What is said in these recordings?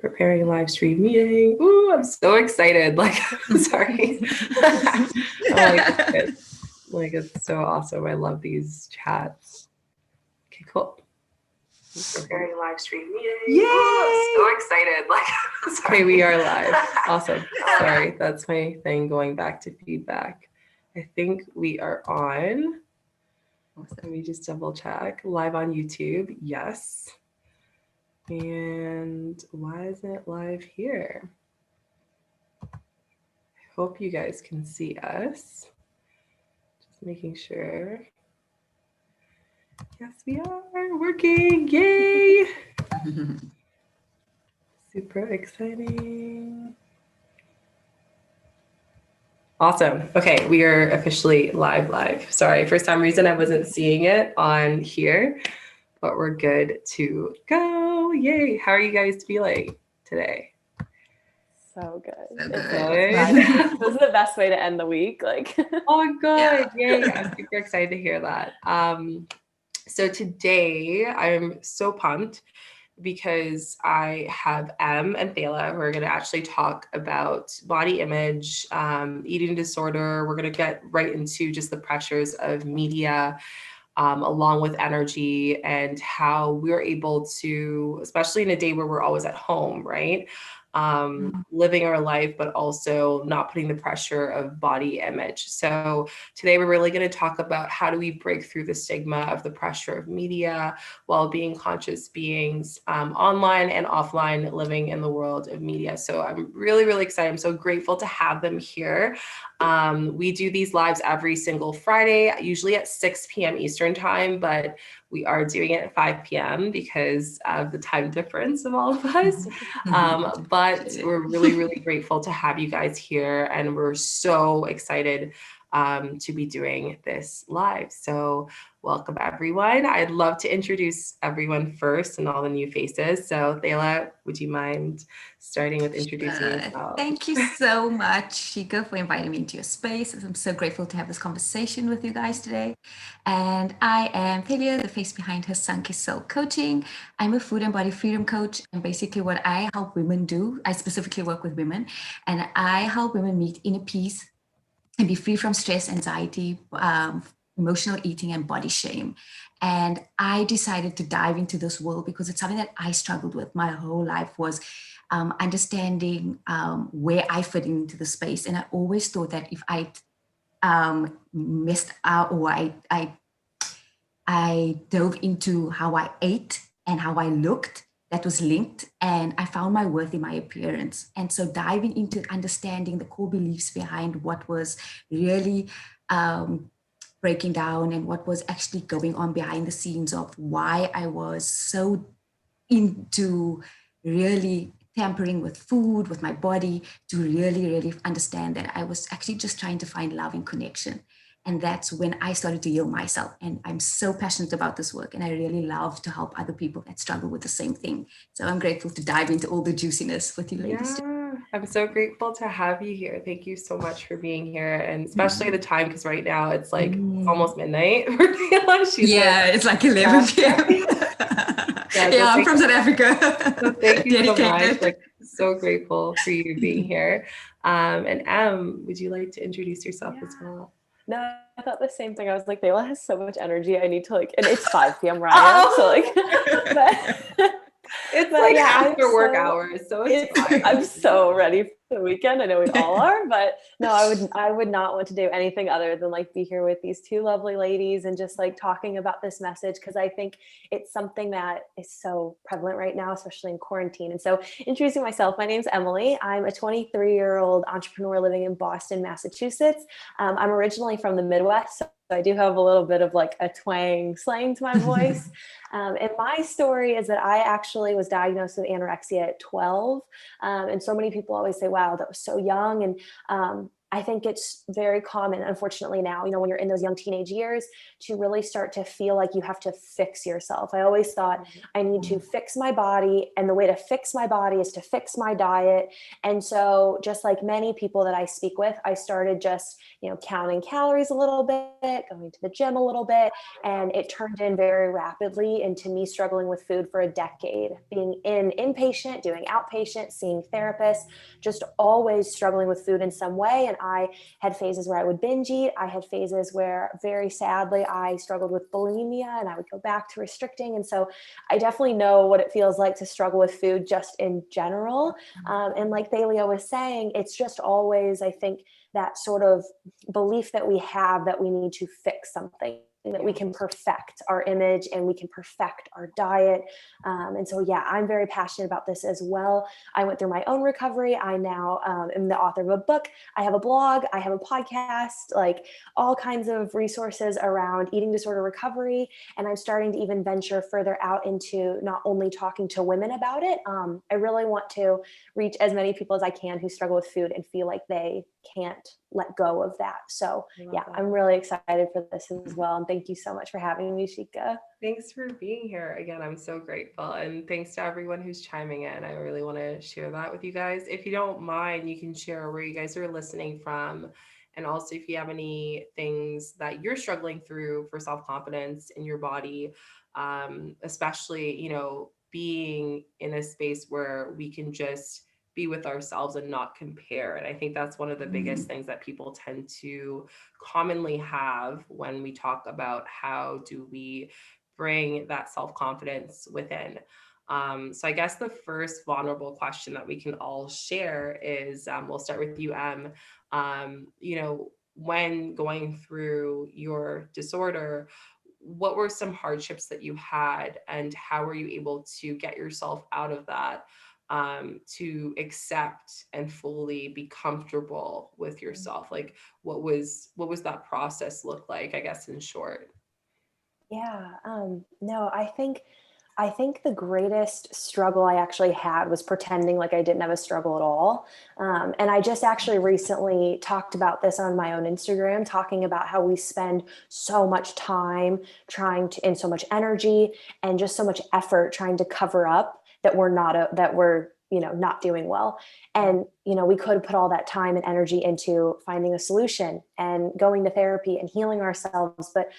Preparing live stream meeting. Ooh, I'm so excited. Like, sorry. It's so awesome. I love these chats. Okay, cool. Preparing live stream meeting. Yay! Ooh, I'm so excited. Like, sorry. Okay, we are live. Awesome. Sorry, that's my thing going back to feedback. I think we are on. Let me just double check. Live on YouTube. Yes. And why isn't it live here? I hope you guys can see us. Just making sure. Yes, we are working. Yay! Super exciting. Awesome. Okay, we are officially live. Sorry, for some reason I wasn't seeing it on here, but we're good to go. Yay. How are you guys feeling today? So good. So good. This is the best way to end the week. Like, oh, good. Yeah. Yay. I'm super excited to hear that. So today I'm so pumped because I have Em and Thela who are going to actually talk about body image, eating disorder. We're going to get right into just the pressures of media, along with energy, and how we're able to, especially in a day where we're always at home, right? Living our life, but also not putting the pressure of body image. So today we're really going to talk about how do we break through the stigma of the pressure of media while being conscious beings, online and offline, living in the world of media. So I'm really, really excited. I'm so grateful to have them here. We do these lives every single Friday, usually at 6 p.m. Eastern time, but we are doing it at 5 p.m. because of the time difference of all of us. But we're really, really grateful to have you guys here. And we're so excited to be doing this live. So welcome, everyone. I'd love to introduce everyone first and all the new faces. So Thela, would you mind starting with introducing yourself? Thank you so much, Shika, for inviting me into your space. I'm so grateful to have this conversation with you guys today. And I am Thela, the face behind Her Sunky Soul Coaching. I'm a food and body freedom coach. And basically what I help women do, I specifically work with women, and I help women meet inner peace and be free from stress, anxiety, emotional eating, and body shame. And I decided to dive into this world because it's something that I struggled with my whole life, was understanding where I fit into the space. And I always thought that if I missed out, or I dove into how I ate and how I looked, that was linked, and I found my worth in my appearance. And so diving into understanding the core beliefs behind what was really breaking down and what was actually going on behind the scenes of why I was so into really tampering with food, with my body, to really, really understand that I was actually just trying to find love and connection. And that's when I started to heal myself. And I'm so passionate about this work. And I really love to help other people that struggle with the same thing. So I'm grateful to dive into all the juiciness with you ladies. Yeah, I'm so grateful to have you here. Thank you so much for being here. And especially the time, because right now it's like almost midnight. It's like 11 p.m. Yeah, I'm from South Africa. So thank you so much. Like, so grateful for you being here. And Em, would you like to introduce yourself as well? No, I thought the same thing. I was like, Thela has so much energy. I need to and it's 5 p.m. where I am. So it's after work hours. So I'm so ready for the weekend. I know we all are, but no, I would not want to do anything other than be here with these two lovely ladies and just talking about this message, because I think it's something that is so prevalent right now, especially in quarantine. And so, introducing myself, my name's Emily. I'm a 23-year-old entrepreneur living in Boston, Massachusetts. I'm originally from the Midwest, so I do have a little bit of a twang slang to my voice. And my story is that I actually was diagnosed with anorexia at 12. And so many people always say, wow, that was so young. And I think it's very common, unfortunately now, when you're in those young teenage years, to really start to feel like you have to fix yourself. I always thought I need to fix my body, and the way to fix my body is to fix my diet. And so just like many people that I speak with, I started just, counting calories a little bit, going to the gym a little bit, and it turned in very rapidly into me struggling with food for a decade, being inpatient, doing outpatient, seeing therapists, just always struggling with food in some way. And I had phases where I would binge eat. I had phases where, very sadly, I struggled with bulimia, and I would go back to restricting. And so I definitely know what it feels like to struggle with food just in general. And like Thalia was saying, it's just always, I think, that sort of belief that we have that we need to fix something, that we can perfect our image and we can perfect our diet. And so, yeah, I'm very passionate about this as well. I went through my own recovery. I now am the author of a book. I have a blog. I have a podcast, like all kinds of resources around eating disorder recovery. And I'm starting to even venture further out into not only talking to women about it. I really want to reach as many people as I can who struggle with food and feel like they can't let go of that. So yeah, I'm really excited for this as well. And thank you so much for having me, Shika. Thanks for being here. Again, I'm so grateful. And thanks to everyone who's chiming in. I really want to share that with you guys. If you don't mind, you can share where you guys are listening from. And also if you have any things that you're struggling through for self-confidence in your body, especially, being in a space where we can just be with ourselves and not compare. And I think that's one of the biggest things that people tend to commonly have when we talk about how do we bring that self-confidence within. So I guess the first vulnerable question that we can all share is, we'll start with you, Em. When going through your disorder, what were some hardships that you had, and how were you able to get yourself out of that, to accept and fully be comfortable with yourself? Like, what was that process look like, I guess, in short? Yeah, no, I think the greatest struggle I actually had was pretending like I didn't have a struggle at all. And I just actually recently talked about this on my own Instagram, talking about how we spend so much time and so much energy and just so much effort trying to cover up that we're not doing well. And, we could put all that time and energy into finding a solution and going to therapy and healing ourselves. But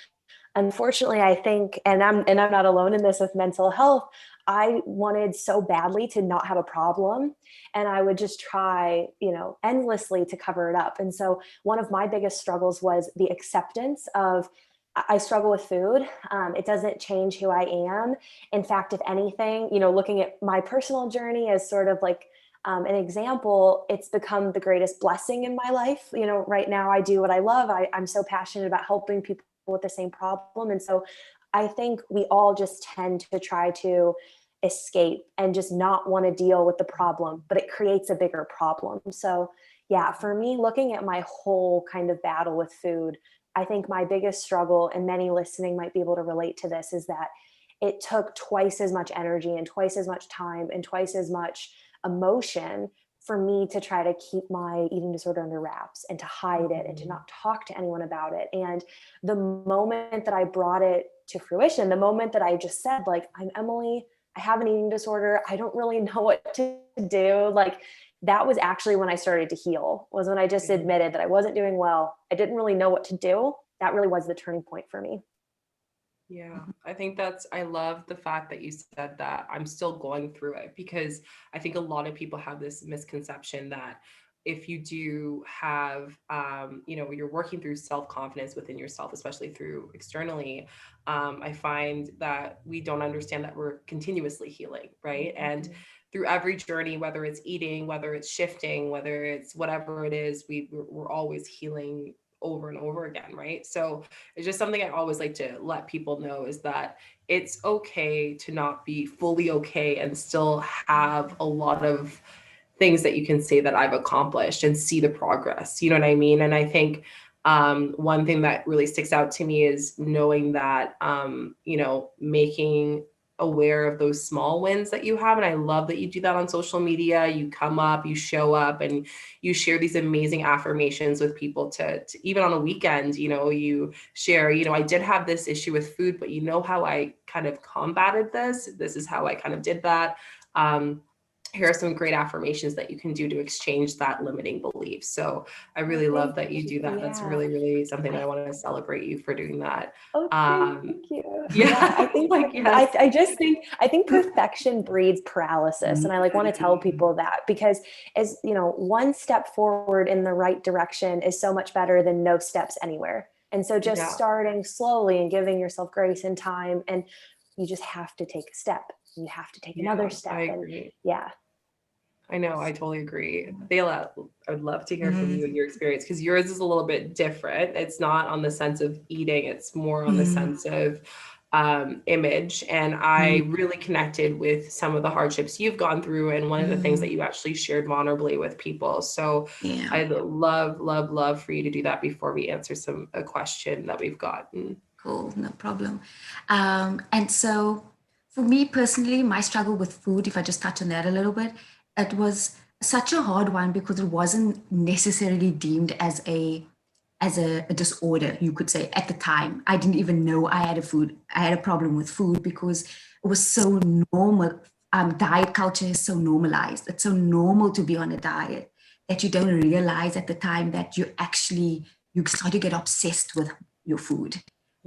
unfortunately, I think, and I'm not alone in this with mental health, I wanted so badly to not have a problem, and I would just try, endlessly to cover it up. And so one of my biggest struggles was the acceptance of, I struggle with food. It doesn't change who I am. In fact, if anything, looking at my personal journey as sort of like an example, it's become the greatest blessing in my life. Right now I do what I love. I'm so passionate about helping people with the same problem. And so I think we all just tend to try to escape and just not want to deal with the problem, but it creates a bigger problem. So yeah, for me, looking at my whole kind of battle with food, I think my biggest struggle, and many listening might be able to relate to this, is that it took twice as much energy and twice as much time and twice as much emotion for me to try to keep my eating disorder under wraps and to hide it and to not talk to anyone about it. And the moment that I brought it to fruition, the moment that I just said, like, I'm Emily, I have an eating disorder, I don't really know what to do, like, that was actually when I started to heal, was when I just admitted that I wasn't doing well. I didn't really know what to do. That really was the turning point for me. Yeah, I love the fact that you said that I'm still going through it, because I think a lot of people have this misconception that if you do have, you're working through self-confidence within yourself, especially through externally, I find that we don't understand that we're continuously healing, right? And through every journey, whether it's eating, whether it's shifting, whether it's whatever it is, we're always healing over and over again, right? So it's just something I always like to let people know, is that it's okay to not be fully okay and still have a lot of things that you can say that I've accomplished and see the progress. You know what I mean? And I think one thing that really sticks out to me is knowing that, making aware of those small wins that you have. And I love that you do that on social media. You come up, you show up, and you share these amazing affirmations with people to even on a weekend, you know, you share, you know, I did have this issue with food, but you know how I kind of combated this. This is how I kind of did that. Here are some great affirmations that you can do to exchange that limiting belief. So I really love that you do that. That's really, really something that I want to celebrate you for doing that. Oh, thank you. Yeah, I think like, yes. I think perfection breeds paralysis. And I like want to tell people that, because as you know, one step forward in the right direction is so much better than no steps anywhere. And so just starting slowly and giving yourself grace and time, and you just have to take a step. You have to take another step. I agree. And I know, I totally agree. Thela, I would love to hear from you and your experience, because yours is a little bit different. It's not on the sense of eating, it's more on the sense of image. And I really connected with some of the hardships you've gone through, and one of the things that you actually shared vulnerably with people. So I'd love for you to do that before we answer a question that we've gotten. Cool, no problem. And so for me personally, my struggle with food, if I just touch on that a little bit, it was such a hard one because it wasn't necessarily deemed as a disorder, you could say. At the time, I didn't even know I had a problem with food, because it was so normal. Diet culture is so normalized. It's so normal to be on a diet that you don't realize at the time that you start to get obsessed with your food.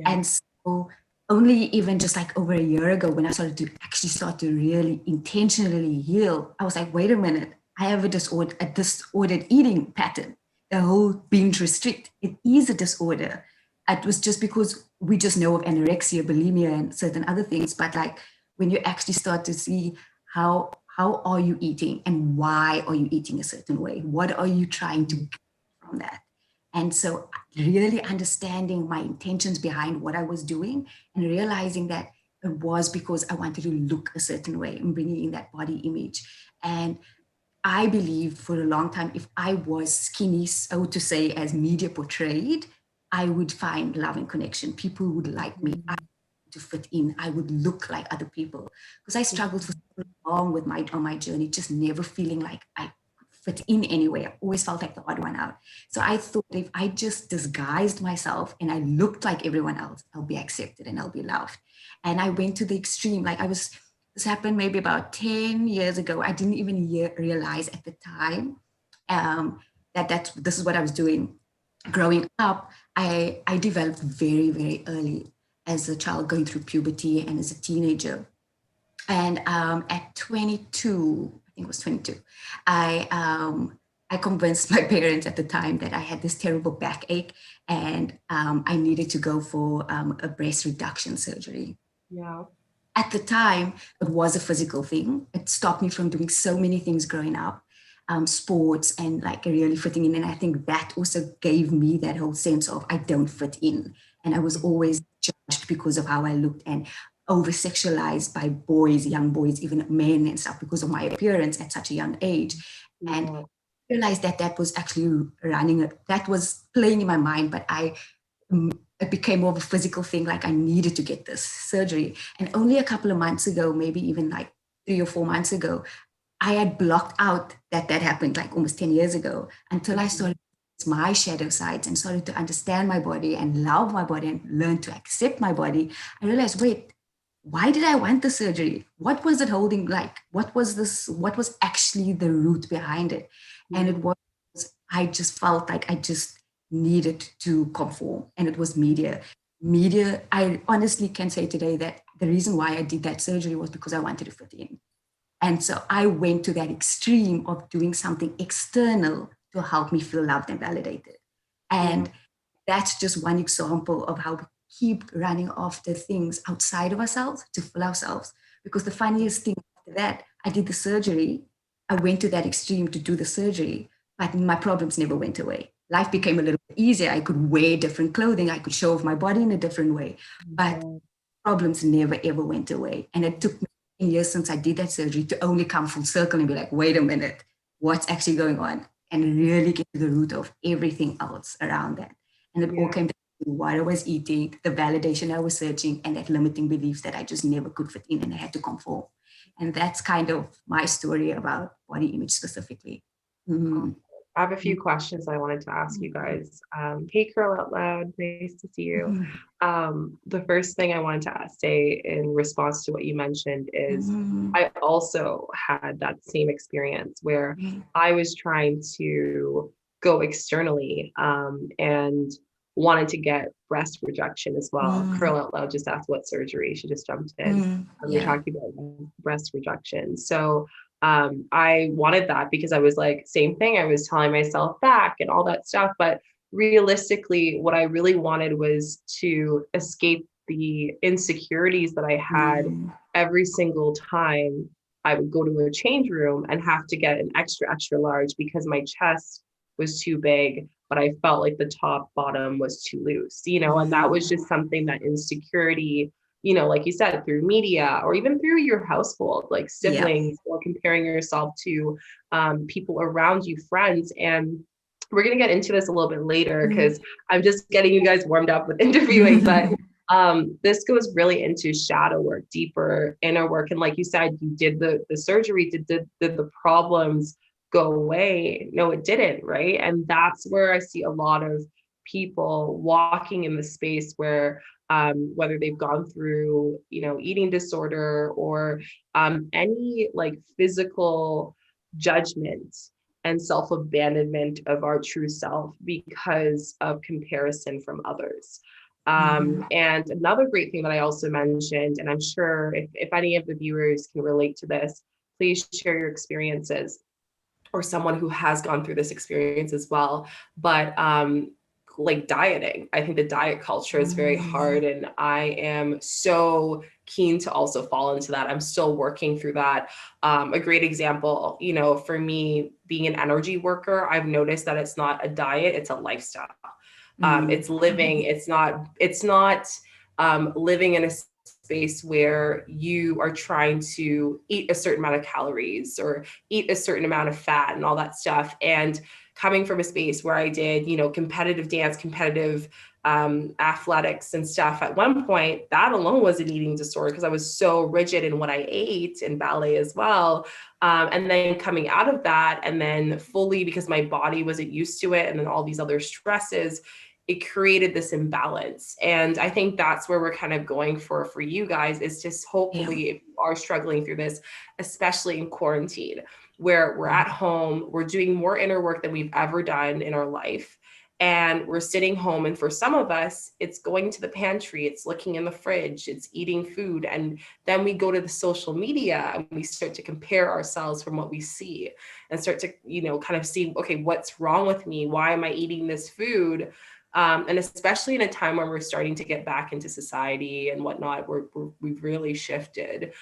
And so only even just like over a year ago, when I started to really intentionally heal, I was like, wait a minute, I have a disordered eating pattern. The whole binge restrict, it is a disorder. It was just because we just know of anorexia, bulimia, and certain other things. But like when you actually start to see how are you eating and why are you eating a certain way? What are you trying to get from that? And so really understanding my intentions behind what I was doing, and realizing that it was because I wanted to look a certain way and bringing in that body image. And I believed for a long time, if I was skinny, so to say, as media portrayed, I would find love and connection. People would like me. I to fit in. I would look like other people, because I struggled for so long on my journey, just never feeling like I fit in anywhere. I always felt like the odd one out. So I thought if I just disguised myself and I looked like everyone else, I'll be accepted and I'll be loved. And I went to the extreme. This happened maybe about 10 years ago. I didn't even realize at the time that this is what I was doing. Growing up, I developed very, very early as a child, going through puberty and as a teenager. And at 22, I think it was 22, I convinced my parents at the time that I had this terrible backache, and I needed to go for a breast reduction surgery. Yeah. At the time, it was a physical thing. It stopped me from doing so many things growing up, sports and like really fitting in. And I think that also gave me that whole sense of I don't fit in. And I was always judged because of how I looked, and over-sexualized by boys, young boys, even men and stuff, because of my appearance at such a young age. And I realized that was actually that was playing in my mind, but it became more of a physical thing, like I needed to get this surgery. And only a couple of months ago, maybe even like 3 or 4 months ago, I had blocked out that happened like almost 10 years ago, until I started my shadow sides and started to understand my body and love my body and learn to accept my body. I realized, wait, why did I want the surgery? What was it holding? Like, what was actually the root behind it? And it was, I just felt like I just needed to conform. And it was media. I honestly can say today that the reason why I did that surgery was because I wanted to fit in. And so I went to that extreme of doing something external to help me feel loved and validated. And that's just one example of how we keep running after things outside of ourselves to fill ourselves. Because the funniest thing after that, I did the surgery. I went to that extreme to do the surgery, but my problems never went away. Life became a little bit easier. I could wear different clothing. I could show off my body in a different way, but problems never, ever went away. And it took me years since I did that surgery to only come full circle and be like, wait a minute, what's actually going on? And really get to the root of everything else around that. And it all came what I was eating, the validation I was searching, and that limiting beliefs that I just never could fit in and I had to conform. And that's kind of my story about body image specifically. Mm-hmm. I have a few questions I wanted to ask you guys. Hey, Curl Out Loud, nice to see you. The first thing I wanted to say in response to what you mentioned is I also had that same experience where I was trying to go externally and wanted to get breast rejection as well. Curl Out Loud just asked what surgery. She just jumped in. You're talking about breast rejection. So I wanted that because I was like, same thing. I was telling myself back and all that stuff. But realistically, what I really wanted was to escape the insecurities that I had every single time I would go to a change room and have to get an extra, extra large because my chest was too big, but I felt like the top bottom was too loose, and that was just something that insecurity, like you said, through media or even through your household, like siblings, or comparing yourself to people around you, friends. And we're going to get into this a little bit later because I'm just getting you guys warmed up with interviewing, but this goes really into shadow work, deeper inner work. And like you said, you did the surgery, did the problems go away? No, it didn't, right? And that's where I see a lot of people walking in the space where whether they've gone through, eating disorder or any like physical judgment and self-abandonment of our true self because of comparison from others. And another great thing that I also mentioned, and I'm sure if any of the viewers can relate to this, please share your experiences or someone who has gone through this experience as well. But like dieting, I think the diet culture is very hard, and I am so keen to also fall into that. I'm still working through that. A great example, for me being an energy worker, I've noticed that it's not a diet, it's a lifestyle. It's living, it's not living in a space where you are trying to eat a certain amount of calories or eat a certain amount of fat and all that stuff. And coming from a space where I did, competitive dance, competitive athletics and stuff, at one point, that alone was an eating disorder because I was so rigid in what I ate, in ballet as well. And then coming out of that, and then fully because my body wasn't used to it, and then all these other stresses, it created this imbalance. And I think that's where we're kind of going for you guys, is just hopefully if you are struggling through this, especially in quarantine, where we're at home, we're doing more inner work than we've ever done in our life. And we're sitting home. And for some of us, it's going to the pantry, it's looking in the fridge, it's eating food. And then we go to the social media and we start to compare ourselves from what we see and start to, kind of see, okay, what's wrong with me? Why am I eating this food? And especially in a time when we're starting to get back into society and whatnot, we've really shifted.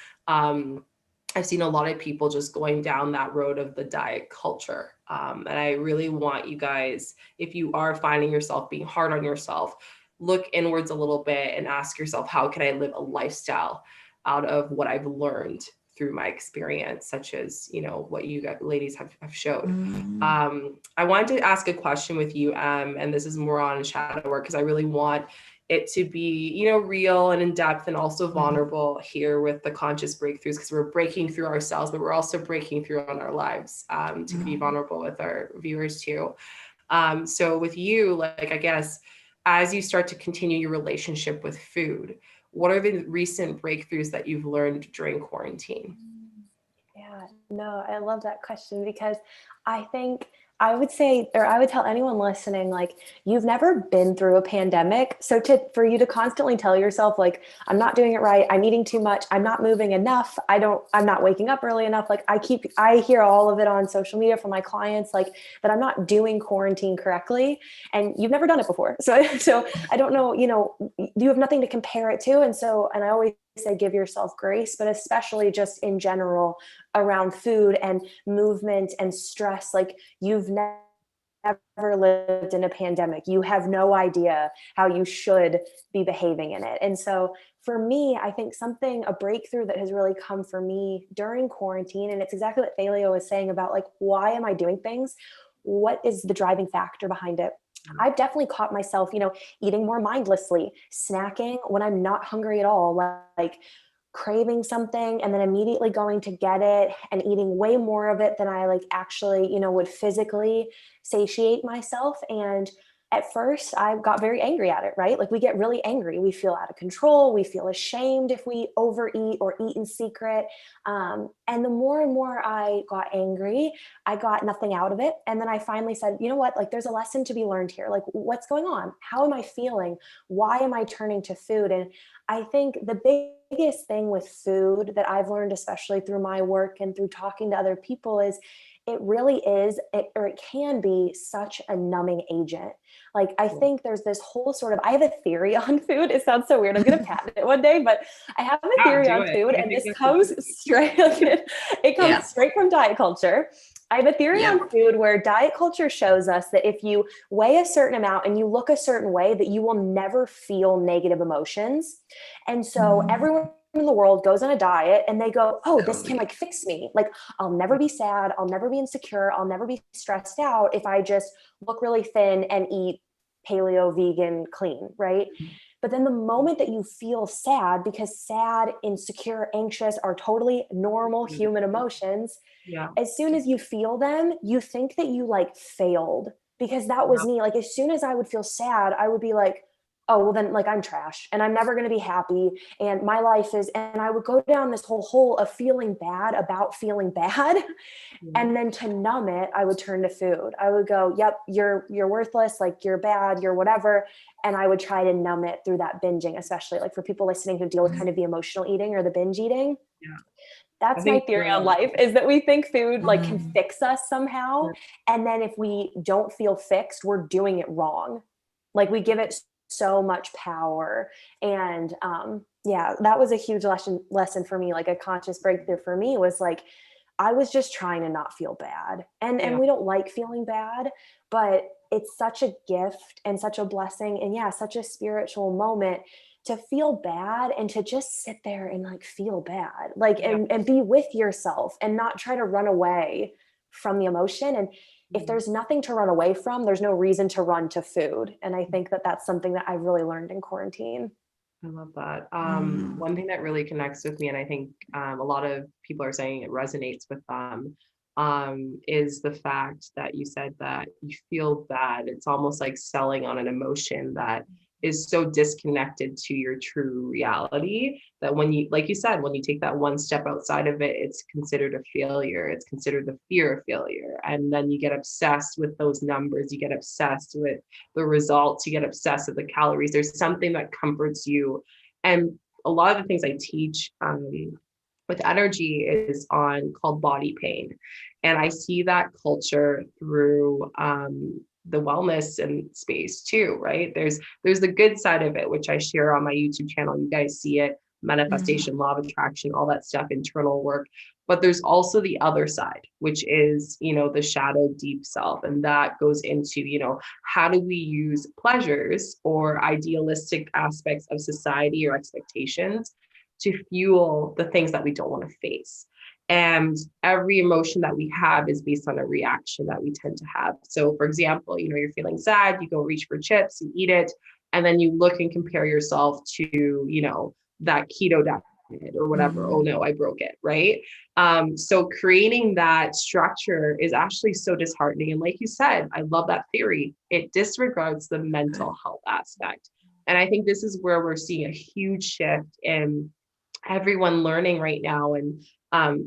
I've seen a lot of people just going down that road of the diet culture. And I really want you guys, if you are finding yourself being hard on yourself, look inwards a little bit and ask yourself, how can I live a lifestyle out of what I've learned through my experience, such as, what you guys, ladies have showed. I wanted to ask a question with you, and this is more on shadow work, because I really want it to be, real and in depth and also vulnerable here with the conscious breakthroughs, because we're breaking through ourselves, but we're also breaking through on our lives to be vulnerable with our viewers too. So with you, like, I guess, as you start to continue your relationship with food, what are the recent breakthroughs that you've learned during quarantine? Yeah, no, I love that question, because I think I would say, or I would tell anyone listening, like, you've never been through a pandemic. So for you to constantly tell yourself, like, I'm not doing it right, I'm eating too much, I'm not moving enough, I'm not waking up early enough. Like, I hear all of it on social media from my clients, like, that I'm not doing quarantine correctly, and you've never done it before. So I don't know, you have nothing to compare it to. And I always say, give yourself grace, but especially just in general around food and movement and stress. Like, you've never lived in a pandemic. You have no idea how you should be behaving in it. And so for me, I think a breakthrough that has really come for me during quarantine, and it's exactly what Thela was saying about, like, why am I doing things? What is the driving factor behind it? I've definitely caught myself, eating more mindlessly, snacking when I'm not hungry at all, like craving something and then immediately going to get it and eating way more of it than I like actually, would physically satiate myself. And at first I got very angry at it, right? Like we get really angry. We feel out of control. We feel ashamed if we overeat or eat in secret. And the more and more I got angry, I got nothing out of it. And then I finally said, you know what? Like there's a lesson to be learned here. Like what's going on? How am I feeling? Why am I turning to food? And I think the biggest thing with food that I've learned, especially through my work and through talking to other people, is it really is, or it can be such a numbing agent. Like, I think there's this whole sort of, I have a theory on food. It sounds so weird. I'm going to patent it one day, but I have a theory on food, and this comes straight, it comes straight from diet culture. I have a theory on food where diet culture shows us that if you weigh a certain amount and you look a certain way, that you will never feel negative emotions. And so everyone in the world goes on a diet and they go, oh, this can like fix me. Like I'll never be sad. I'll never be insecure. I'll never be stressed out if I just look really thin and eat paleo, vegan, clean, right? But then the moment that you feel sad, because sad, insecure, anxious are totally normal human emotions. As soon as you feel them, you think that you like failed, because that was me. Like as soon as I would feel sad, I would be like, oh, well then like I'm trash and I'm never going to be happy. And my life is, and I would go down this whole hole of feeling bad about feeling bad. And then to numb it, I would turn to food. I would go, yep, you're worthless. Like you're bad, you're whatever. And I would try to numb it through that binging, especially like for people listening who deal with kind of the emotional eating or the binge eating. That's my theory on life, is that we think food like can fix us somehow. And then if we don't feel fixed, we're doing it wrong. Like we give it so much power. And that was a huge lesson for me. Like a conscious breakthrough for me was like, I was just trying to not feel bad. And we don't like feeling bad, but it's such a gift and such a blessing and such a spiritual moment to feel bad and to just sit there and like feel bad, like, and be with yourself and not try to run away from the emotion. And if there's nothing to run away from, there's no reason to run to food. And I think that that's something that I've really learned in quarantine. I love that. One thing that really connects with me, and I think a lot of people are saying it resonates with them, is the fact that you said that you feel bad. It's almost like selling on an emotion that is so disconnected to your true reality that when you, like you said, when you take that one step outside of it, it's considered a failure. It's considered the fear of failure. And then you get obsessed with those numbers. You get obsessed with the results. You get obsessed with the calories. There's something that comforts you. And a lot of the things I teach with energy is on called body pain. And I see that culture through the wellness and space too, right? There's the good side of it, which I share on my YouTube channel. You guys see it, manifestation, law of attraction, all that stuff, internal work. But there's also the other side, which is, the shadow deep self. And that goes into, how do we use pleasures or idealistic aspects of society or expectations to fuel the things that we don't want to face. And every emotion that we have is based on a reaction that we tend to have. So for example, you're feeling sad, you go reach for chips, you eat it, and then you look and compare yourself to, that keto diet or whatever. Oh no, I broke it, right? So creating that structure is actually so disheartening. And like you said, I love that theory. It disregards the mental health aspect. And I think this is where we're seeing a huge shift in everyone learning right now. And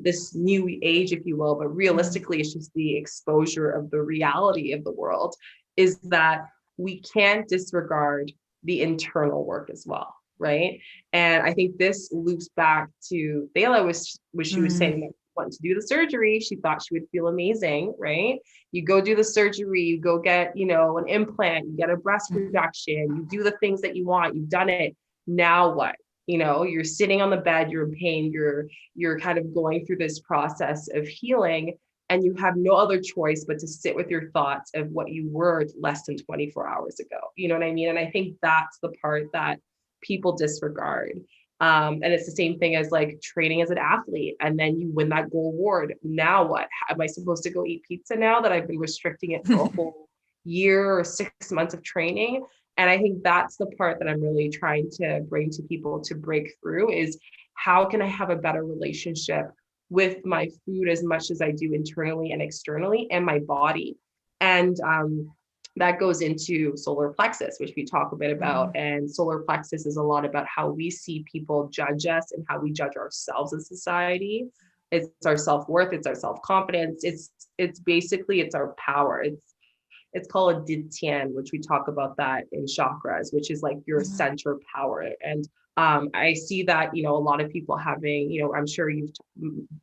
this new age, if you will, but realistically, it's just the exposure of the reality of the world, is that we can't disregard the internal work as well, right? And I think this loops back to Thela, which she was saying that she wanted to do the surgery. She thought she would feel amazing, right? You go do the surgery, you go get, an implant, you get a breast reduction, you do the things that you want, you've done it. Now what? You're sitting on the bed, you're in pain, you're kind of going through this process of healing, and you have no other choice but to sit with your thoughts of what you were less than 24 hours ago. You know what I mean? And I think that's the part that people disregard. And it's the same thing as like training as an athlete, and then you win that gold award. Now what? Am I supposed to go eat pizza now that I've been restricting it for a whole year or 6 months of training. And I think that's the part that I'm really trying to bring to people to break through is how can I have a better relationship with my food as much as I do internally and externally and my body. And that goes into solar plexus, which we talk a bit about. And solar plexus is a lot about how we see people judge us and how we judge ourselves as society. It's our self-worth, it's our self-confidence, it's basically it's our power. It's called a dityan, which we talk about that in chakras, which is like your center power. And I see that, a lot of people having, I'm sure you've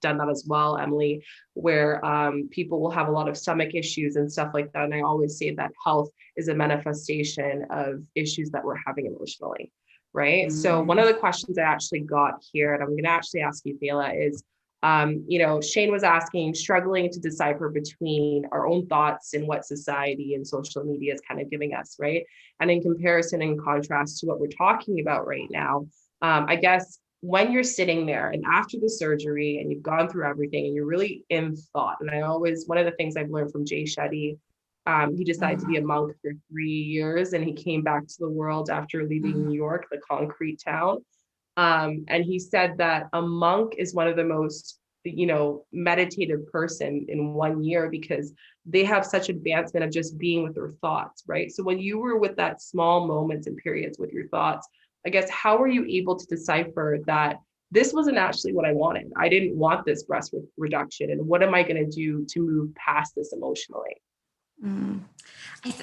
done that as well, Emily, where people will have a lot of stomach issues and stuff like that. And I always say that health is a manifestation of issues that we're having emotionally, right? So one of the questions I actually got here, and I'm going to actually ask you, Thela, is, Shane was asking, struggling to decipher between our own thoughts and what society and social media is kind of giving us, right? And in comparison and contrast to what we're talking about right now, I guess when you're sitting there and after the surgery and you've gone through everything and you're really in thought, and one of the things I've learned from Jay Shetty, he decided to be a monk for 3 years and he came back to the world after leaving New York, the concrete town. And he said that a monk is one of the most, meditative person in 1 year because they have such advancement of just being with their thoughts, right? So when you were with that small moments and periods with your thoughts, I guess, how were you able to decipher that this wasn't actually what I wanted? I didn't want this breast reduction. And what am I going to do to move past this emotionally?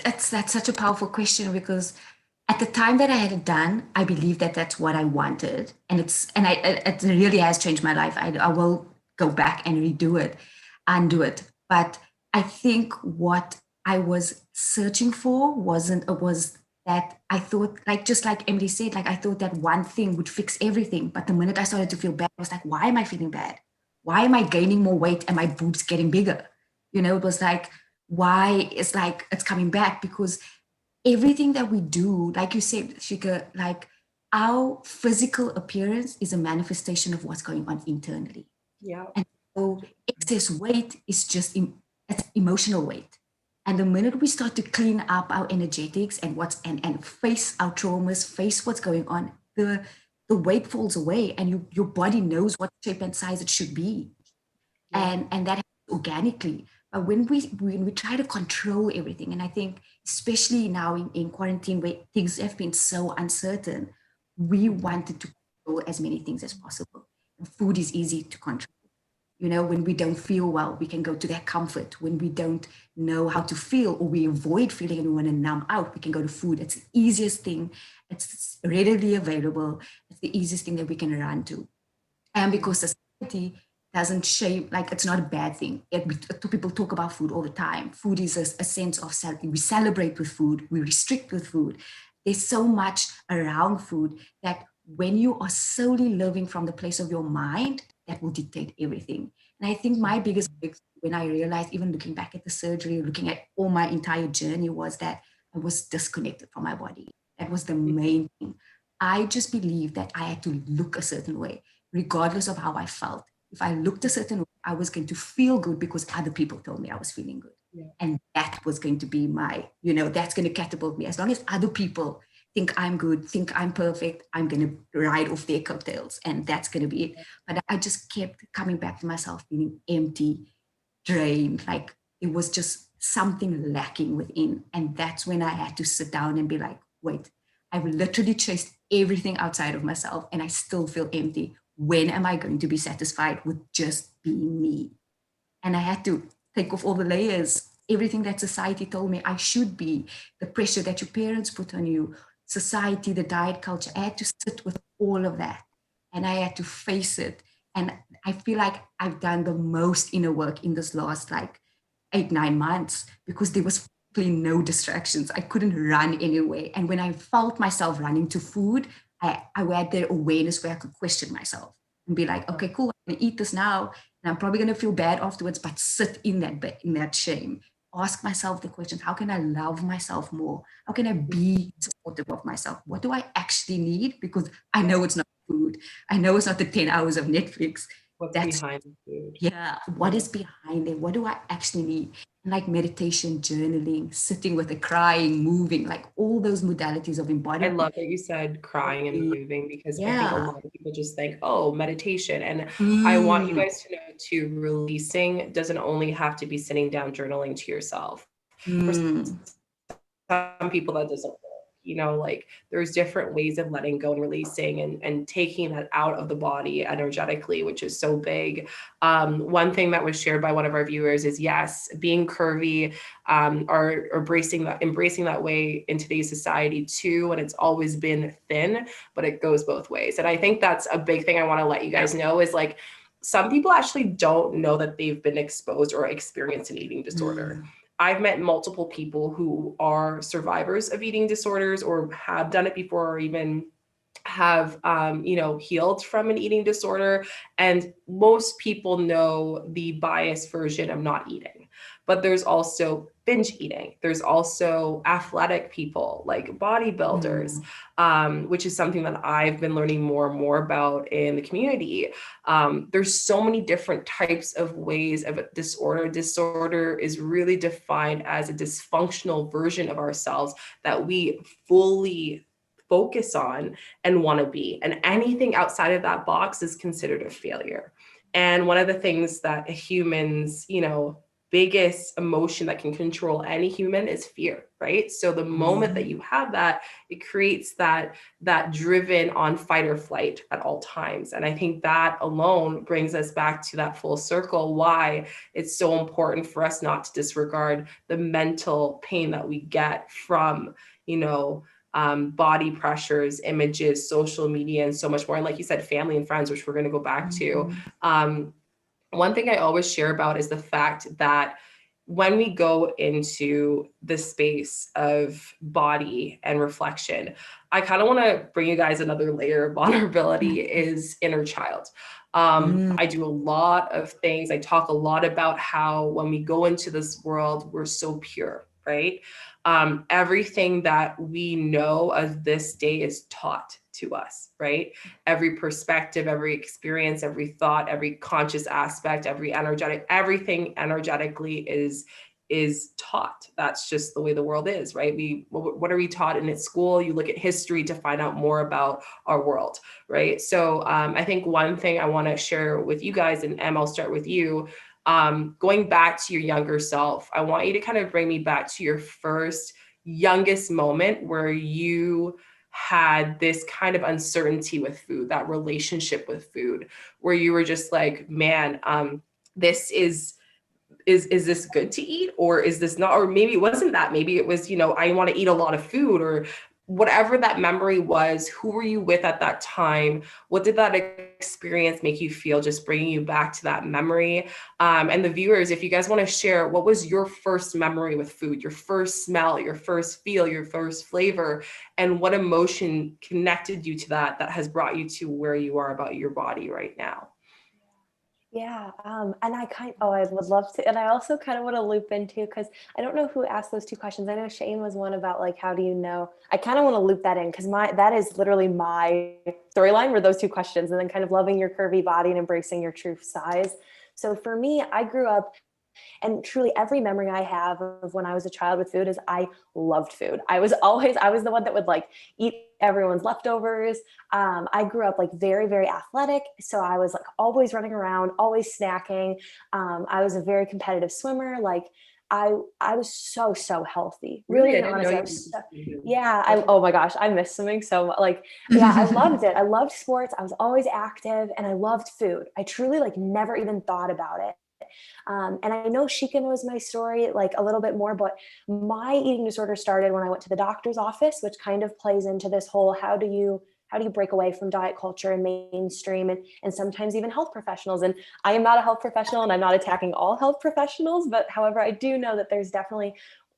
That's such a powerful question because at the time that I had it done, I believed that that's what I wanted, and it really has changed my life. I will go back and undo it. But I think what I was searching for was that I thought, like just like Emily said, like I thought that one thing would fix everything. But the minute I started to feel bad, I was like, why am I feeling bad? Why am I gaining more weight and my boobs getting bigger? It was like, why? It's like it's coming back because everything that we do, like you said, Shika, like our physical appearance is a manifestation of what's going on internally. Yeah. And so excess weight is just it's emotional weight. And the minute we start to clean up our energetics and and face our traumas, face what's going on, the weight falls away and your body knows what shape and size it should be. Yeah. And that happens organically. But when we try to control everything, and I think especially now in quarantine where things have been so uncertain, we wanted to control as many things as possible. And food is easy to control. When we don't feel well, we can go to that comfort. When we don't know how to feel or we avoid feeling and we want to numb out, we can go to food. It's the easiest thing. It's readily available. It's the easiest thing that we can run to. And because society doesn't shame, like it's not a bad thing. People talk about food all the time. Food is a sense of we celebrate with food, we restrict with food. There's so much around food that when you are solely living from the place of your mind, that will dictate everything. And I think my biggest breakthrough when I realized, even looking back at the surgery, looking at all my entire journey, was that I was disconnected from my body. That was the main thing. I just believed that I had to look a certain way, regardless of how I felt. If I looked a certain way, I was going to feel good because other people told me I was feeling good. Yeah. And that was going to be that's going to catapult me. As long as other people think I'm good, think I'm perfect, I'm going to ride off their coattails and that's going to be it. But I just kept coming back to myself feeling empty, drained, like it was just something lacking within. And that's when I had to sit down and be like, wait, I've literally chased everything outside of myself and I still feel empty. When am I going to be satisfied with just being me? And I had to take off all the layers, everything that society told me I should be, the pressure that your parents put on you, society, the diet culture. I had to sit with all of that and I had to face it. And I feel like I've done the most inner work in this last 8-9 months because there was no distractions. I couldn't run anywhere. And when I felt myself running to food, I had the awareness where I could question myself and be like, okay, cool, I'm gonna eat this now. And I'm probably gonna feel bad afterwards, but sit in that shame. Ask myself the questions, how can I love myself more? How can I be supportive of myself? What do I actually need? Because I know it's not food. I know it's not the 10 hours of Netflix. What's That's, behind the food? yeah, what is behind it? What do I actually need? And like meditation, journaling, sitting with it, crying, moving, like all those modalities of I embodiment. love that you said crying and moving, because I think a Yeah. lot of people just think, oh, meditation. And I want you Mm, guys to know too, releasing doesn't only have to be sitting down journaling to yourself. For mm, some people that doesn't work, like there's different ways of letting go and releasing and taking that out of the body energetically, which is so big. One thing that was shared by one of our viewers is, yes, being curvy, or embracing that way in today's society too, and it's always been thin, but it goes both ways. And I think that's a big thing I want to let you guys know is like, some people actually don't know that they've been exposed or experienced an eating disorder. mm, I've met multiple people who are survivors of eating disorders or have done it before, or even have healed from an eating disorder. And most people know the biased version of not eating, but there's also binge eating. There's also athletic people like bodybuilders, mm, which is something that I've been learning more and more about in the community. There's so many different types of ways of a disorder. Disorder is really defined as a dysfunctional version of ourselves that we fully focus on and want to be. And anything outside of that box is considered a failure. And one of the things that a human's, biggest emotion that can control any human is fear, right? So the moment that mm. you have that, it creates that driven on fight or flight at all times. And I think that alone brings us back to that full circle, why it's so important for us not to disregard the mental pain that we get from, body pressures, images, social media, and so much more. And like you said, family and friends, which we're going to go back to. One thing I always share about is the fact that when we go into the space of body and reflection, I kind of want to bring you guys another layer of vulnerability is inner child. I do a lot of things. I talk a lot about how when we go into this world, we're so pure, right? Everything that we know of this day is taught to us, right? Every perspective, every experience, every thought, every conscious aspect, everything energetically is taught. That's just the way the world is, right? What are we taught in school? You look at history to find out more about our world, right? So I think one thing I want to share with you guys, and Em, I'll start with you. Going back to your younger self, I want you to kind of bring me back to your first youngest moment where you had this kind of uncertainty with food, that relationship with food, where you were just like, man, this is this good to eat, or is this not? Or maybe it wasn't that. Maybe it was, I want to eat a lot of food, or whatever that memory was. Who were you with at that time? What did that experience make you feel, just bringing you back to that memory? And the viewers, if you guys want to share, what was your first memory with food, your first smell, your first feel, your first flavor, and what emotion connected you to that has brought you to where you are about your body right now? Yeah, and I would love to, and I also kind of want to loop into, because I don't know who asked those two questions. I know Shane was one about like, how do you know? I kind of want to loop that in, because that is literally my storyline, were those two questions, and then kind of loving your curvy body and embracing your true size. So for me, I grew up, and truly every memory I have of when I was a child with food is I loved food. I was the one that would like eat everyone's leftovers. I grew up like very, very athletic. So I was like always running around, always snacking. I was a very competitive swimmer. Like I was so healthy. Really, and honestly, oh my gosh, I miss swimming so much. Like, yeah, I loved it. I loved sports. I was always active, and I loved food. I truly like never even thought about it. And I know Shika knows my story like a little bit more, but my eating disorder started when I went to the doctor's office, which kind of plays into this whole, how do you break away from diet culture and mainstream and sometimes even health professionals. And I am not a health professional, and I'm not attacking all health professionals, but however, I do know that there's definitely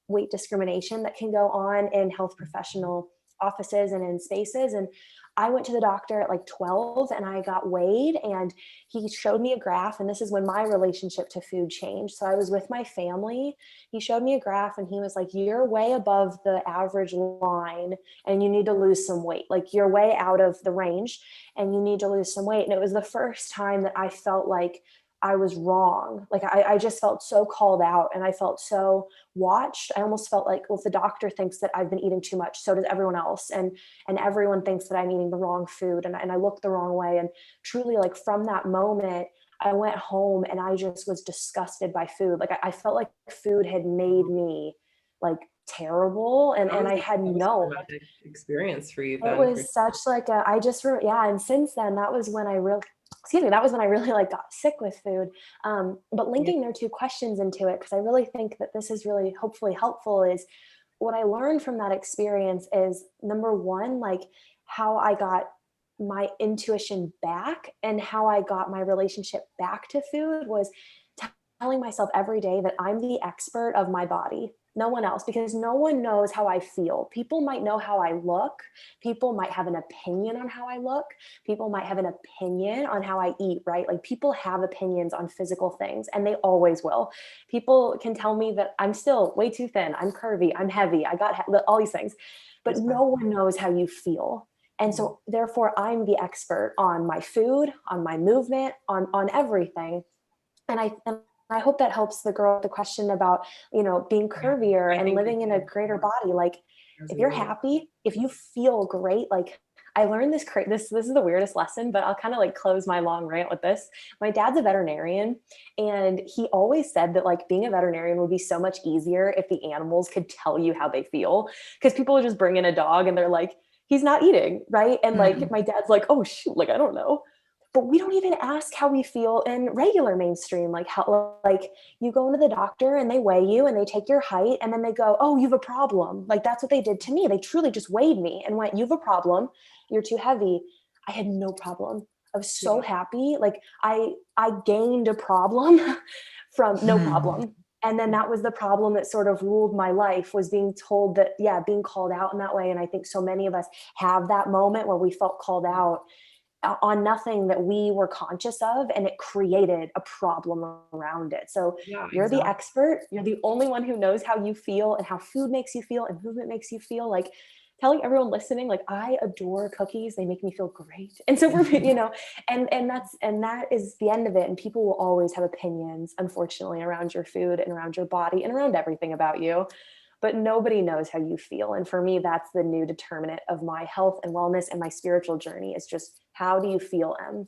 weight discrimination that can go on in health professional offices and in spaces. And I went to the doctor at like 12 and I got weighed, and he showed me a graph. And this is when my relationship to food changed. So I was with my family. He showed me a graph and he was like, you're way above the average line and you need to lose some weight. Like, you're way out of the range and you need to lose some weight. And it was the first time that I felt like I was wrong. Like I just felt so called out and I felt so watched. I almost felt like, well, if the doctor thinks that I've been eating too much, so does everyone else. And everyone thinks that I'm eating the wrong food and I look the wrong way. And truly, like, from that moment, I went home and I just was disgusted by food. Like I felt like food had made me like terrible. And I had no experience for you. It was such like yeah. And since then, that was when I really like got sick with food. But linking their two questions into it, because I really think that this is really hopefully helpful, is what I learned from that experience is, number one, like how I got my intuition back and how I got my relationship back to food was telling myself every day that I'm the expert of my body, no one else, because no one knows how I feel. People might know how I look. People might have an opinion on how I look. People might have an opinion on how I eat, right? Like, people have opinions on physical things, and they always will. People can tell me that I'm still way too thin, I'm curvy, I'm heavy, I got all these things, but no one knows how you feel. And so therefore, I'm the expert on my food, on my movement, on everything. And I hope that helps the girl with the question about, being curvier and living in a greater body. Like, if you're happy, if you feel great, like, I learned this is the weirdest lesson, but I'll kind of like close my long rant with this. My dad's a veterinarian, and he always said that like being a veterinarian would be so much easier if the animals could tell you how they feel. Because people would just bring in a dog and they're like, he's not eating, right? And like, my dad's like, oh shoot, like, I don't know. But we don't even ask how we feel in regular mainstream. Like, how, like, you go into the doctor and they weigh you and they take your height and then they go, oh, you have a problem. Like, that's what they did to me. They truly just weighed me and went, you have a problem. You're too heavy. I had no problem. I was so happy. Like, I gained a problem from no problem. And then that was the problem that sort of ruled my life, was being told that, being called out in that way. And I think so many of us have that moment where we felt called out on nothing that we were conscious of, and it created a problem around it. So you're the expert. You're the only one who knows how you feel and how food makes you feel and movement makes you feel. Like, telling everyone listening, like, I adore cookies. They make me feel great. And so for me, and that is the end of it. And people will always have opinions, unfortunately, around your food and around your body and around everything about you. But nobody knows how you feel. And for me, that's the new determinant of my health and wellness and my spiritual journey, is just, how do you feel, Em?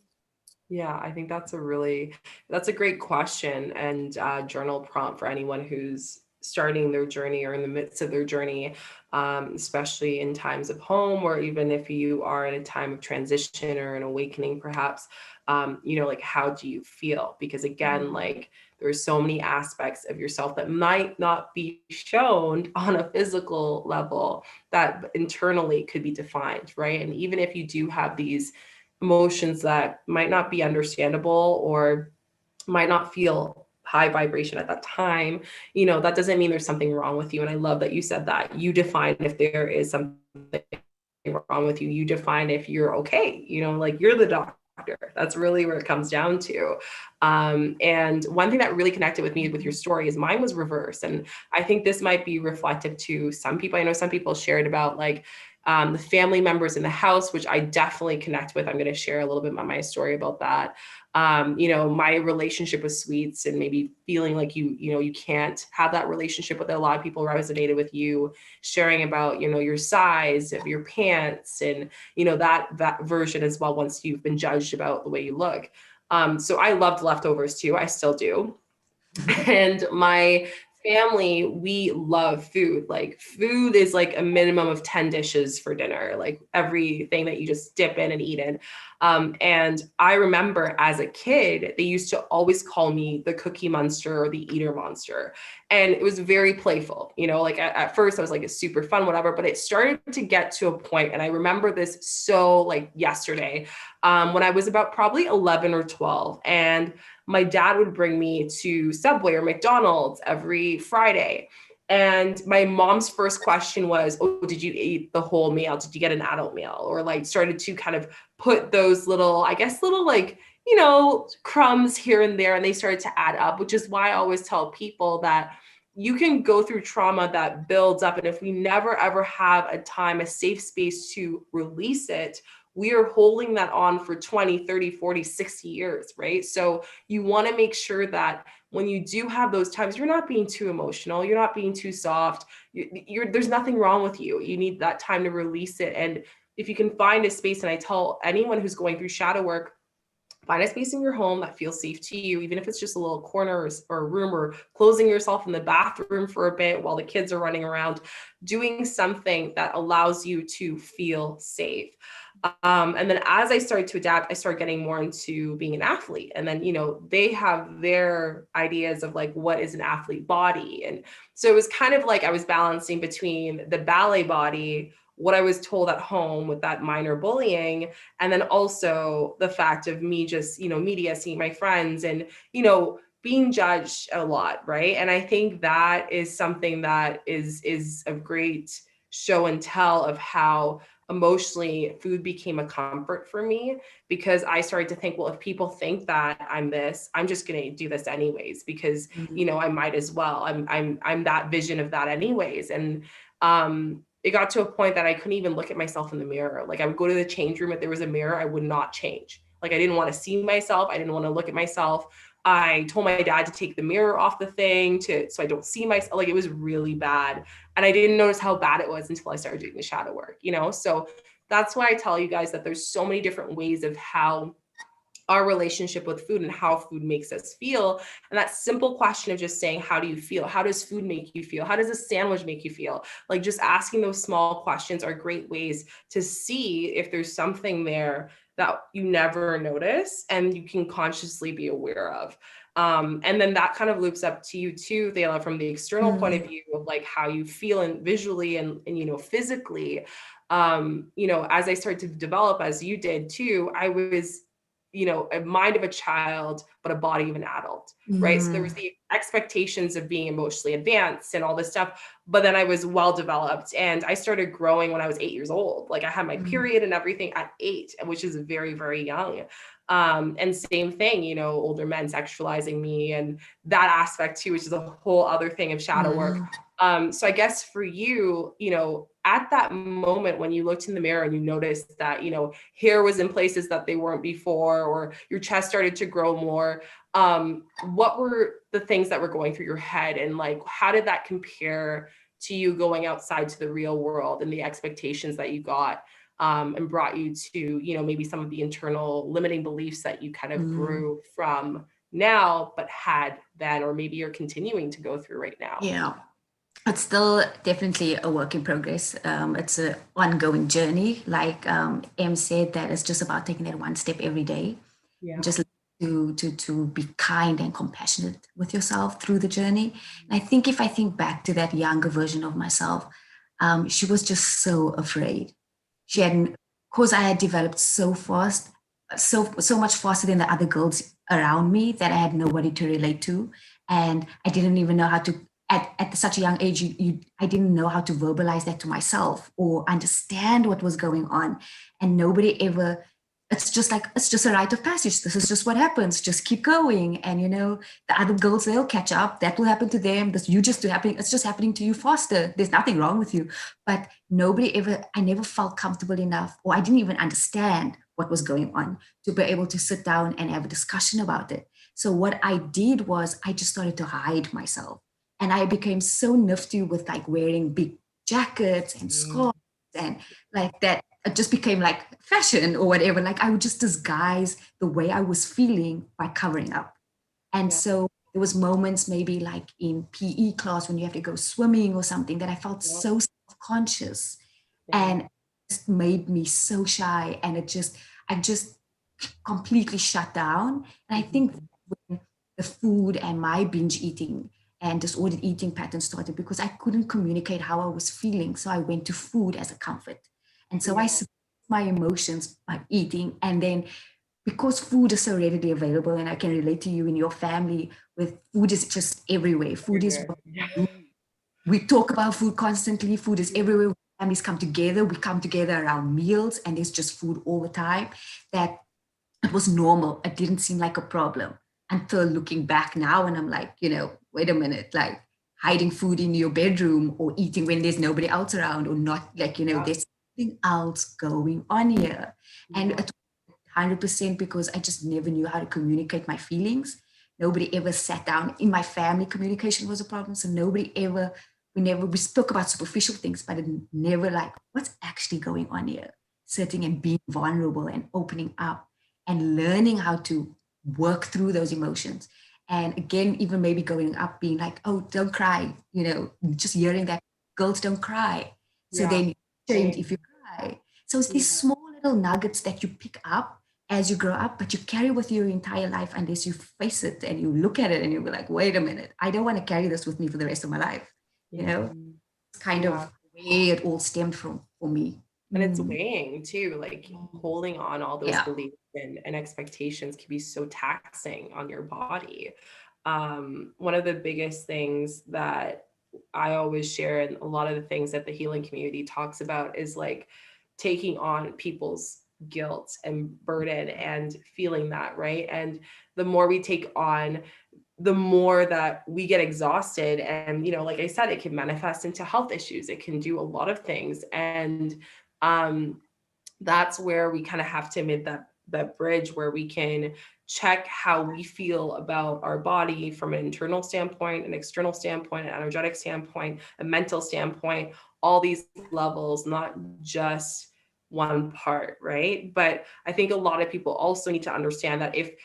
Yeah, I think that's a great question, and journal prompt for anyone who's starting their journey or in the midst of their journey, especially in times of home, or even if you are in a time of transition or an awakening, perhaps, like, how do you feel? Because again, like, there's so many aspects of yourself that might not be shown on a physical level that internally could be defined, right? And even if you do have these emotions that might not be understandable or might not feel high vibration at that time, that doesn't mean there's something wrong with you. And I love that you said that. You define if there is something wrong with you. You define if you're okay, like, you're the doctor. That's really where it comes down to. And one thing that really connected with me with your story is mine was reverse. And I think this might be reflective to some people. I know some people shared about like the family members in the house, which I definitely connect with. I'm going to share a little bit about my story about that. My relationship with sweets, and maybe feeling like you can't have that relationship with a lot of people resonated with you, sharing about, your size of your pants and, that version as well, once you've been judged about the way you look. So I loved leftovers too. I still do. And my family, we love food. Like, food is like a minimum of 10 dishes for dinner, like everything that you just dip in and eat in. And I remember as a kid, they used to always call me the cookie monster or the eater monster. And it was very playful, like at first I was like, it's super fun, whatever, but it started to get to a point, and I remember this so like yesterday, when I was about probably 11 or 12, and my dad would bring me to Subway or McDonald's every Friday. And my mom's first question was, oh, did you eat the whole meal? Did you get an adult meal? Or like started to kind of put those little, I guess, little like, you know, crumbs here and there. And they started to add up, which is why I always tell people that you can go through trauma that builds up. And if we never, ever have a time, a safe space to release it, we are holding that on for 20, 30, 40, 60 years, right? So you want to make sure that when you do have those times, you're not being too emotional, you're not being too soft, there's nothing wrong with you. You need that time to release it. And if you can find a space, and I tell anyone who's going through shadow work, find a space in your home that feels safe to you, even if it's just a little corner or a room, or closing yourself in the bathroom for a bit while the kids are running around, doing something that allows you to feel safe. And then as I started to adapt, I started getting more into being an athlete. And then, you know, they have their ideas of like, what is an athlete body? And so it was kind of like I was balancing between the ballet body, what I was told at home with that minor bullying, and then also the fact of me just, you know, media, seeing my friends and, you know, being judged a lot, right? And I think that is something that is a great show and tell of how emotionally food became a comfort for me, because I started to think, well, if people think that I'm this, I'm just going to do this anyways, because, you know, I might as well, I'm that vision of that anyways. And, it got to a point that I couldn't even look at myself in the mirror. Like I would go to the change room. If there was a mirror, I would not change. Like I didn't want to see myself. I didn't want to look at myself. I told my dad to take the mirror off the thing so I don't see myself. Like it was really bad. And I didn't notice how bad it was until I started doing the shadow work, you know? So that's why I tell you guys that there's so many different ways of how our relationship with food and how food makes us feel. And that simple question of just saying, how do you feel? How does food make you feel? How does a sandwich make you feel? Like just asking those small questions are great ways to see if there's something there that you never notice and you can consciously be aware of. And then that kind of loops up to you too, Thela, from the external point of view of like how you feel and visually and you know, physically. You know, as I started to develop, as you did too, I was, you know, a mind of a child, but a body of an adult, right? So there was the expectations of being emotionally advanced and all this stuff, but then I was well developed and I started growing when I was 8 years old. Like I had my period and everything at 8, which is very, very young. And same thing, you know, older men sexualizing me and that aspect too, which is a whole other thing of shadow work. So I guess for you, you know, at that moment when you looked in the mirror and you noticed that, you know, hair was in places that they weren't before, or your chest started to grow more, what were the things that were going through your head? And like, how did that compare to you going outside to the real world and the expectations that you got, and brought you to, you know, maybe some of the internal limiting beliefs that you kind of grew from now, but had then, or maybe you're continuing to go through right now? Yeah. It's still definitely a work in progress. It's an ongoing journey. Like Em said, that it's just about taking that one step every day. Yeah. Just to be kind and compassionate with yourself through the journey. And I think if I think back to that younger version of myself, she was just so afraid. She had, because I had developed so fast, so much faster than the other girls around me, that I had nobody to relate to, and I didn't even know how to. At such a young age, I didn't know how to verbalize that to myself or understand what was going on, and nobody ever. It's just like, it's just a rite of passage. This is just what happens. Just keep going, and you know, the other girls, they'll catch up. That will happen to them. This you just do happening. It's just happening to you faster. There's nothing wrong with you. But nobody ever. I never felt comfortable enough, or I didn't even understand what was going on to be able to sit down and have a discussion about it. So what I did was I just started to hide myself. And I became so nifty with like wearing big jackets and scarves and like that. It just became like fashion or whatever. Like I would just disguise the way I was feeling by covering up. And so there was moments maybe like in PE class when you have to go swimming or something that I felt so self-conscious, and it just made me so shy. And I just completely shut down. And I think when the food and my binge eating and disordered eating pattern started, because I couldn't communicate how I was feeling. So I went to food as a comfort. And so I suppressed my emotions by eating. And then because food is so readily available, and I can relate to you in your family with food is just everywhere. Food is what you do. We talk about food constantly. Food is everywhere. Families come together. We come together around meals, and there's just food all the time. That it was normal. It didn't seem like a problem until looking back now, and I'm like, wait a minute, like hiding food in your bedroom or eating when there's nobody else around, or not, like, Yeah. there's something else going on here. And Yeah. it 100% because I just never knew how to communicate my feelings. Nobody ever sat down. In my family, communication was a problem. So we spoke about superficial things, but it never like, what's actually going on here? Sitting and being vulnerable and opening up and learning how to work through those emotions. And again, even maybe going up being like, oh, don't cry, just hearing that girls don't cry. So Yeah. then you're ashamed if you cry. So it's these small little nuggets that you pick up as you grow up, but you carry with you your entire life unless you face it and you look at it and you'll be like, wait a minute, I don't want to carry this with me for the rest of my life. It's kind of where it all stemmed from for me. And it's weighing too, like holding on all those Yeah. beliefs and expectations can be so taxing on your body. One of the biggest things that I always share, and a lot of the things that the healing community talks about, is like taking on people's guilt and burden and feeling that, right? And the more we take on, the more that we get exhausted. And, like I said, it can manifest into health issues. It can do a lot of things. And that's where we kind of have to make that bridge where we can check how we feel about our body from an internal standpoint, an external standpoint, an energetic standpoint, a mental standpoint, all these levels, not just one part, right? But I think a lot of people also need to understand that if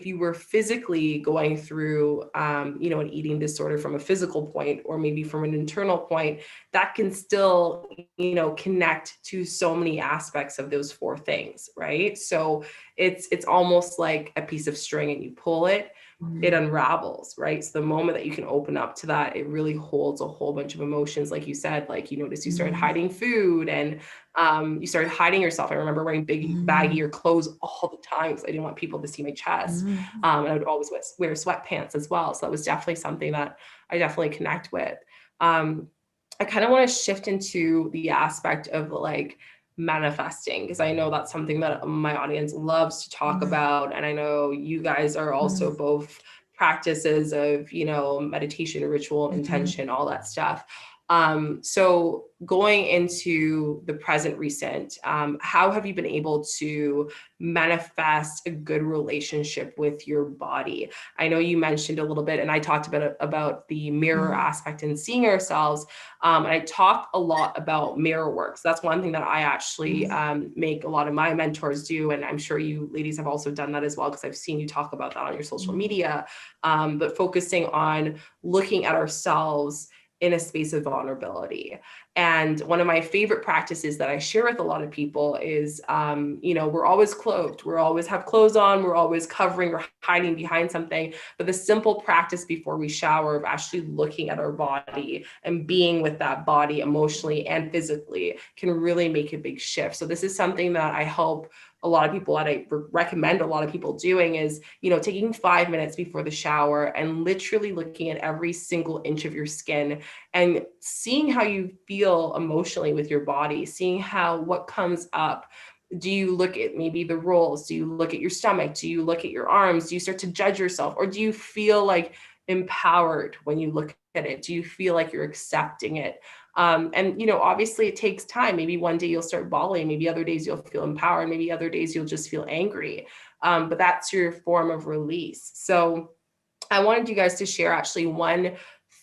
you were physically going through, an eating disorder from a physical point, or maybe from an internal point, that can still, connect to so many aspects of those four things, right? So it's almost like a piece of string, and you pull it, it unravels, right? So the moment that you can open up to that, it really holds a whole bunch of emotions. Like you said, like you noticed you started hiding food, and you started hiding yourself. I remember wearing big baggier clothes all the time because I didn't want people to see my chest. And I would always wear sweatpants as well. So that was definitely something that I definitely connect with. I kind of want to shift into the aspect of like manifesting, because I know that's something that my audience loves to talk about. And I know you guys are also both practices of, meditation, ritual, intention, all that stuff. So going into the present recent, how have you been able to manifest a good relationship with your body? I know you mentioned a little bit, and I talked about the mirror aspect and seeing ourselves. And I talked a lot about mirror work. So that's one thing that I actually make a lot of my mentors do. And I'm sure you ladies have also done that as well, because I've seen you talk about that on your social media, but focusing on looking at ourselves in a space of vulnerability. And one of my favorite practices that I share with a lot of people is, we're always clothed, we're always have clothes on, we're always covering or hiding behind something. But the simple practice before we shower of actually looking at our body and being with that body emotionally and physically can really make a big shift. So this is something that I help a lot of people, and I recommend a lot of people doing, is, taking 5 minutes before the shower and literally looking at every single inch of your skin and seeing how you feel emotionally with your body, seeing what comes up. Do you look at maybe the rolls? Do you look at your stomach? Do you look at your arms? Do you start to judge yourself? Or do you feel like empowered when you look at it? Do you feel like you're accepting it? And obviously it takes time. Maybe one day you'll start bawling, maybe other days you'll feel empowered, maybe other days you'll just feel angry. But that's your form of release. So I wanted you guys to share actually one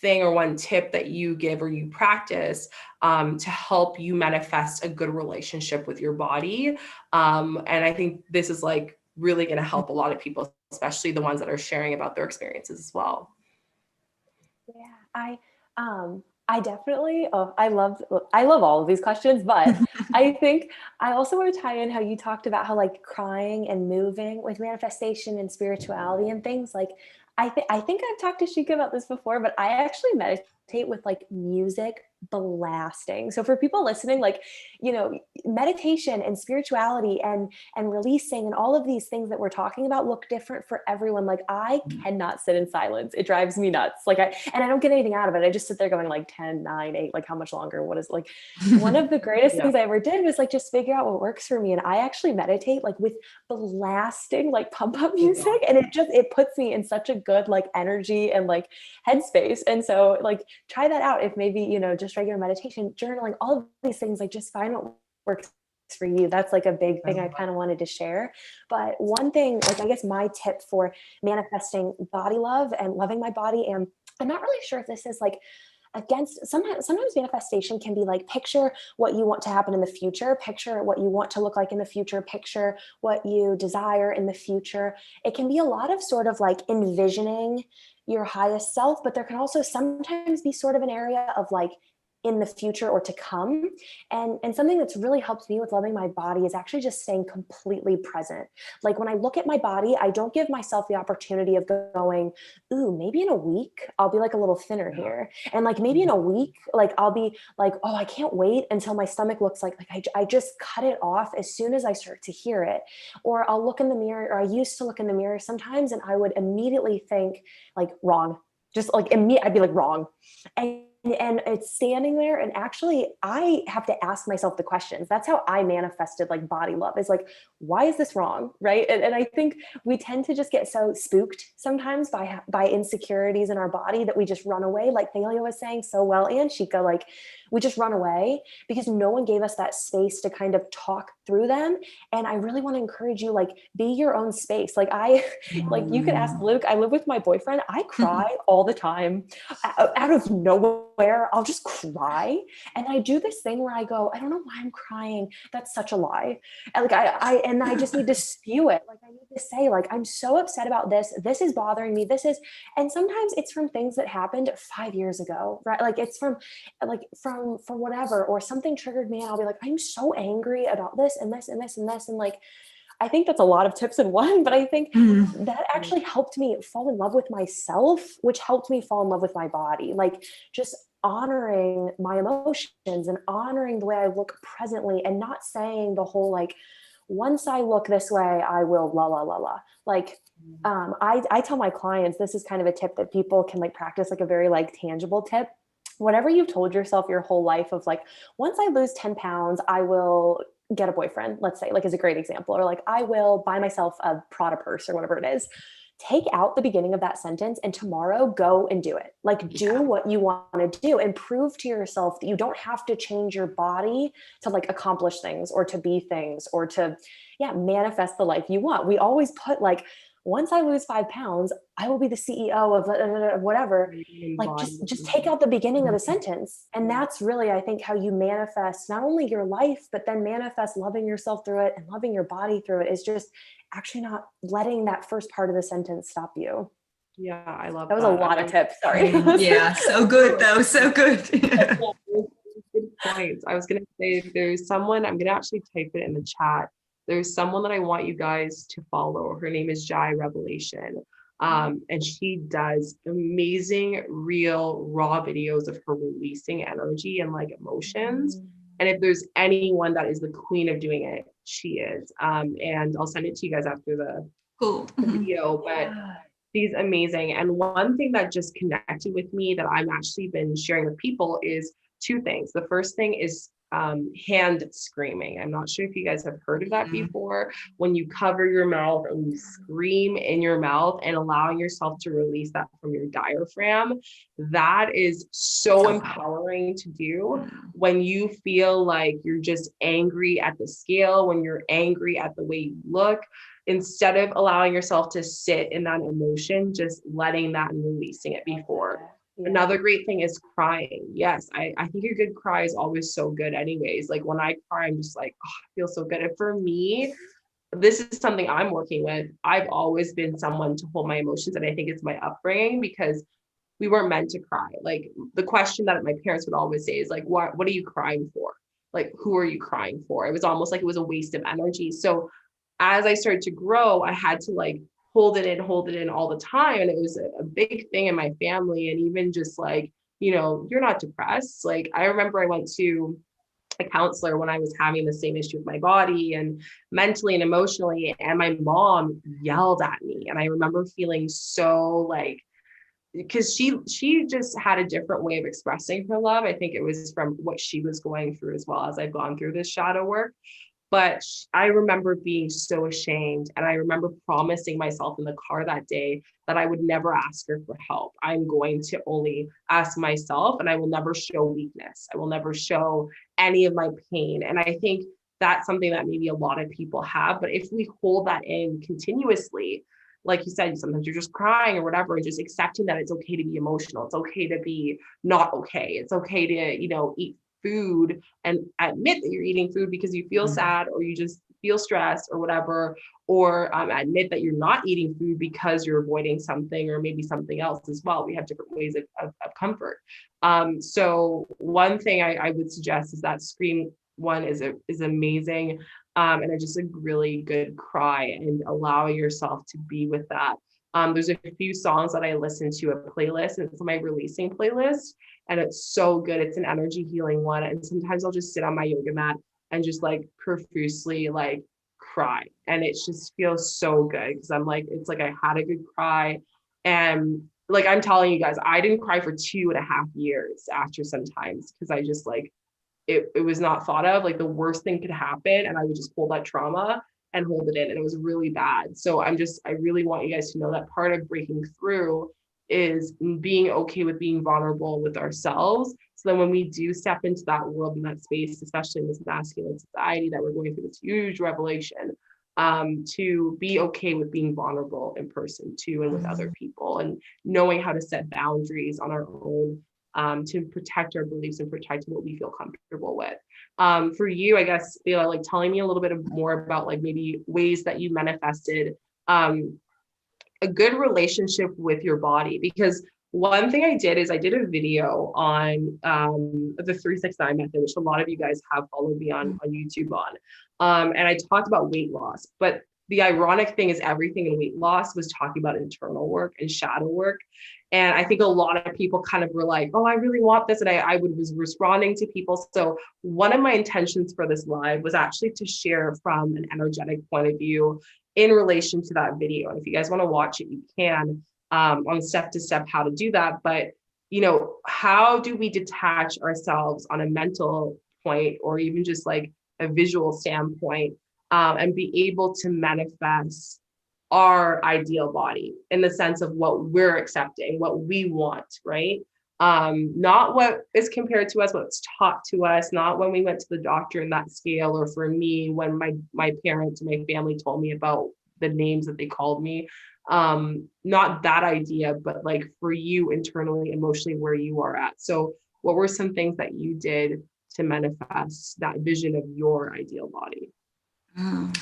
thing or one tip that you give or you practice to help you manifest a good relationship with your body. And I think this is like really going to help a lot of people, especially the ones that are sharing about their experiences as well. Yeah, I definitely, I love all of these questions, but I think I also want to tie in how you talked about how like crying and moving with manifestation and spirituality and things. Like, I think I've talked to Shika about this before, but I actually meditate with like music blasting. So for people listening, like, you know, meditation and spirituality and releasing and all of these things that we're talking about look different for everyone. Like I cannot sit in silence. It drives me nuts. Like I don't get anything out of it. I just sit there going like 10, 9, 8, like how much longer, what is like, one of the greatest things I ever did was like, just figure out what works for me. And I actually meditate like with blasting, like pump up music. And it puts me in such a good like energy and like headspace. And so like, try that out. If maybe, you know, just regular meditation, journaling, all of these things, like just find what works for you. That's like a big thing I kind of wanted to share. But one thing, like, I guess my tip for manifesting body love and loving my body, and I'm not really sure if this is like against, sometimes manifestation can be like, picture what you want to happen in the future, picture what you want to look like in the future, picture what you desire in the future. It can be a lot of sort of like envisioning your highest self, but there can also sometimes be sort of an area of like in the future or to come. And something that's really helped me with loving my body is actually just staying completely present. Like when I look at my body, I don't give myself the opportunity of going, ooh, maybe in a week I'll be like a little thinner here. And like maybe in a week, like I'll be like, oh, I can't wait until my stomach looks like I just cut it off as soon as I start to hear it. Or I'll look in the mirror, or I used to look in the mirror sometimes and I would immediately think like wrong. Just like I'd be like wrong. And it's standing there, and actually I have to ask myself the questions. That's how I manifested like body love, is like, why is this wrong? Right. And I think we tend to just get so spooked sometimes by insecurities in our body that we just run away. Like Thela was saying so well, and Shika, like we just run away because no one gave us that space to kind of talk through them. And I really want to encourage you, like, be your own space. Like like you could ask Luke, I live with my boyfriend. I cry all the time out of nowhere. I'll just cry. And I do this thing where I go, I don't know why I'm crying. That's such a lie. And like, I just need to spew it. Like I need to say, like, I'm so upset about this. This is bothering me. And sometimes it's from things that happened 5 years ago, right? Like it's from whatever, or something triggered me and I'll be like, I'm so angry about this and this and this and this. And like, I think that's a lot of tips in one, but I think that actually helped me fall in love with myself, which helped me fall in love with my body. Like just honoring my emotions and honoring the way I look presently, and not saying the whole, like, once I look this way, I will la, la, la, la. Like, I tell my clients, this is kind of a tip that people can like practice, like a very like tangible tip. Whatever you've told yourself your whole life of like, once I lose 10 pounds, I will get a boyfriend, let's say, like, is a great example, or like, I will buy myself a Prada purse or whatever it is. Take out the beginning of that sentence and tomorrow go and do it. Like do what you want to do and prove to yourself that you don't have to change your body to like accomplish things or to be things or to manifest the life you want. We always put like, once I lose 5 pounds, I will be the CEO of whatever. Like just take out the beginning of the sentence. And that's really, I think, how you manifest not only your life, but then manifest loving yourself through it and loving your body through it, is just actually not letting that first part of the sentence stop you. Yeah, I love that. Was a lot of tips. Sorry. Yeah, so good though. So good. Good points. I was going to say, there's someone, I'm going to actually type it in the chat. There's someone that I want you guys to follow. Her name is Jai Revelation. And she does amazing, real, raw videos of her releasing energy and like emotions. And if there's anyone that is the queen of doing it, she is. And I'll send it to you guys after the video, but she's amazing. And one thing that just connected with me that I've actually been sharing with people is 2 things. The first thing is hand screaming. I'm not sure if you guys have heard of that before. When you cover your mouth and you scream in your mouth and allowing yourself to release that from your diaphragm, that is so empowering to do when you feel like you're just angry at the scale, when you're angry at the way you look. Instead of allowing yourself to sit in that emotion, just letting that and releasing it before. Another great thing is crying. Yes, I think a good cry is always so good anyways. Like when I cry, I'm just like, oh, I feel so good. And for me, this is something I'm working with. I've always been someone to hold my emotions, and I think it's my upbringing because we weren't meant to cry. Like the question that my parents would always say is like, what are you crying for? Like, who are you crying for? It was almost like it was a waste of energy. So as I started to grow, I had to like hold it in all the time. And it was a big thing in my family. And even just like you're not depressed. Like, I remember I went to a counselor when I was having the same issue with my body and mentally and emotionally, and my mom yelled at me. And I remember feeling so like, because she just had a different way of expressing her love. I think it was from what she was going through, as well as I've gone through this shadow work. But I remember being so ashamed. And I remember promising myself in the car that day that I would never ask her for help. I'm going to only ask myself, and I will never show weakness. I will never show any of my pain. And I think that's something that maybe a lot of people have. But if we hold that in continuously, like you said, sometimes you're just crying or whatever, and just accepting that it's okay to be emotional. It's okay to be not okay. It's okay to, eat food and admit that you're eating food because you feel sad, or you just feel stressed or whatever, or admit that you're not eating food because you're avoiding something, or maybe something else as well. We have different ways of comfort. So one thing I would suggest is that Scream one is amazing. And it's just a really good cry, and allow yourself to be with that. There's a few songs that I listen to, a playlist, and it's my releasing playlist, and it's so good. It's an energy healing one. And sometimes I'll just sit on my yoga mat and just like profusely like cry. And it just feels so good, because I'm like, it's like I had a good cry. And like, I'm telling you guys, I didn't cry for 2.5 years after sometimes, because I just like, it was not thought of, like the worst thing could happen, and I would just hold that trauma and hold it in, and it was really bad. So I really want you guys to know that part of breaking through is being okay with being vulnerable with ourselves, so that when we do step into that world and that space, especially in this masculine society that we're going through this huge revelation, to be okay with being vulnerable in person too, and with other people, and knowing how to set boundaries on our own, to protect our beliefs and protect what we feel comfortable with. For you, I guess, Thela, like telling me a little bit more about like maybe ways that you manifested a good relationship with your body. Because one thing I did is I did a video on the 369 method, which a lot of you guys have followed me on YouTube on. And I talked about weight loss, but the ironic thing is everything in weight loss was talking about internal work and shadow work. And I think a lot of people kind of were like, oh, I really want this. And I was responding to people. So one of my intentions for this live was actually to share from an energetic point of view in relation to that video. And if you guys want to watch it, you can, on step to step how to do that. But, how do we detach ourselves on a mental point, or even just like a visual standpoint, and be able to manifest our ideal body in the sense of what we're accepting, what we want, right? Not what is compared to us, what's taught to us, not when we went to the doctor in that scale, or for me, when my parents, my family told me about the names that they called me. Not that idea, but like for you internally, emotionally, where you are at. So what were some things that you did to manifest that vision of your ideal body?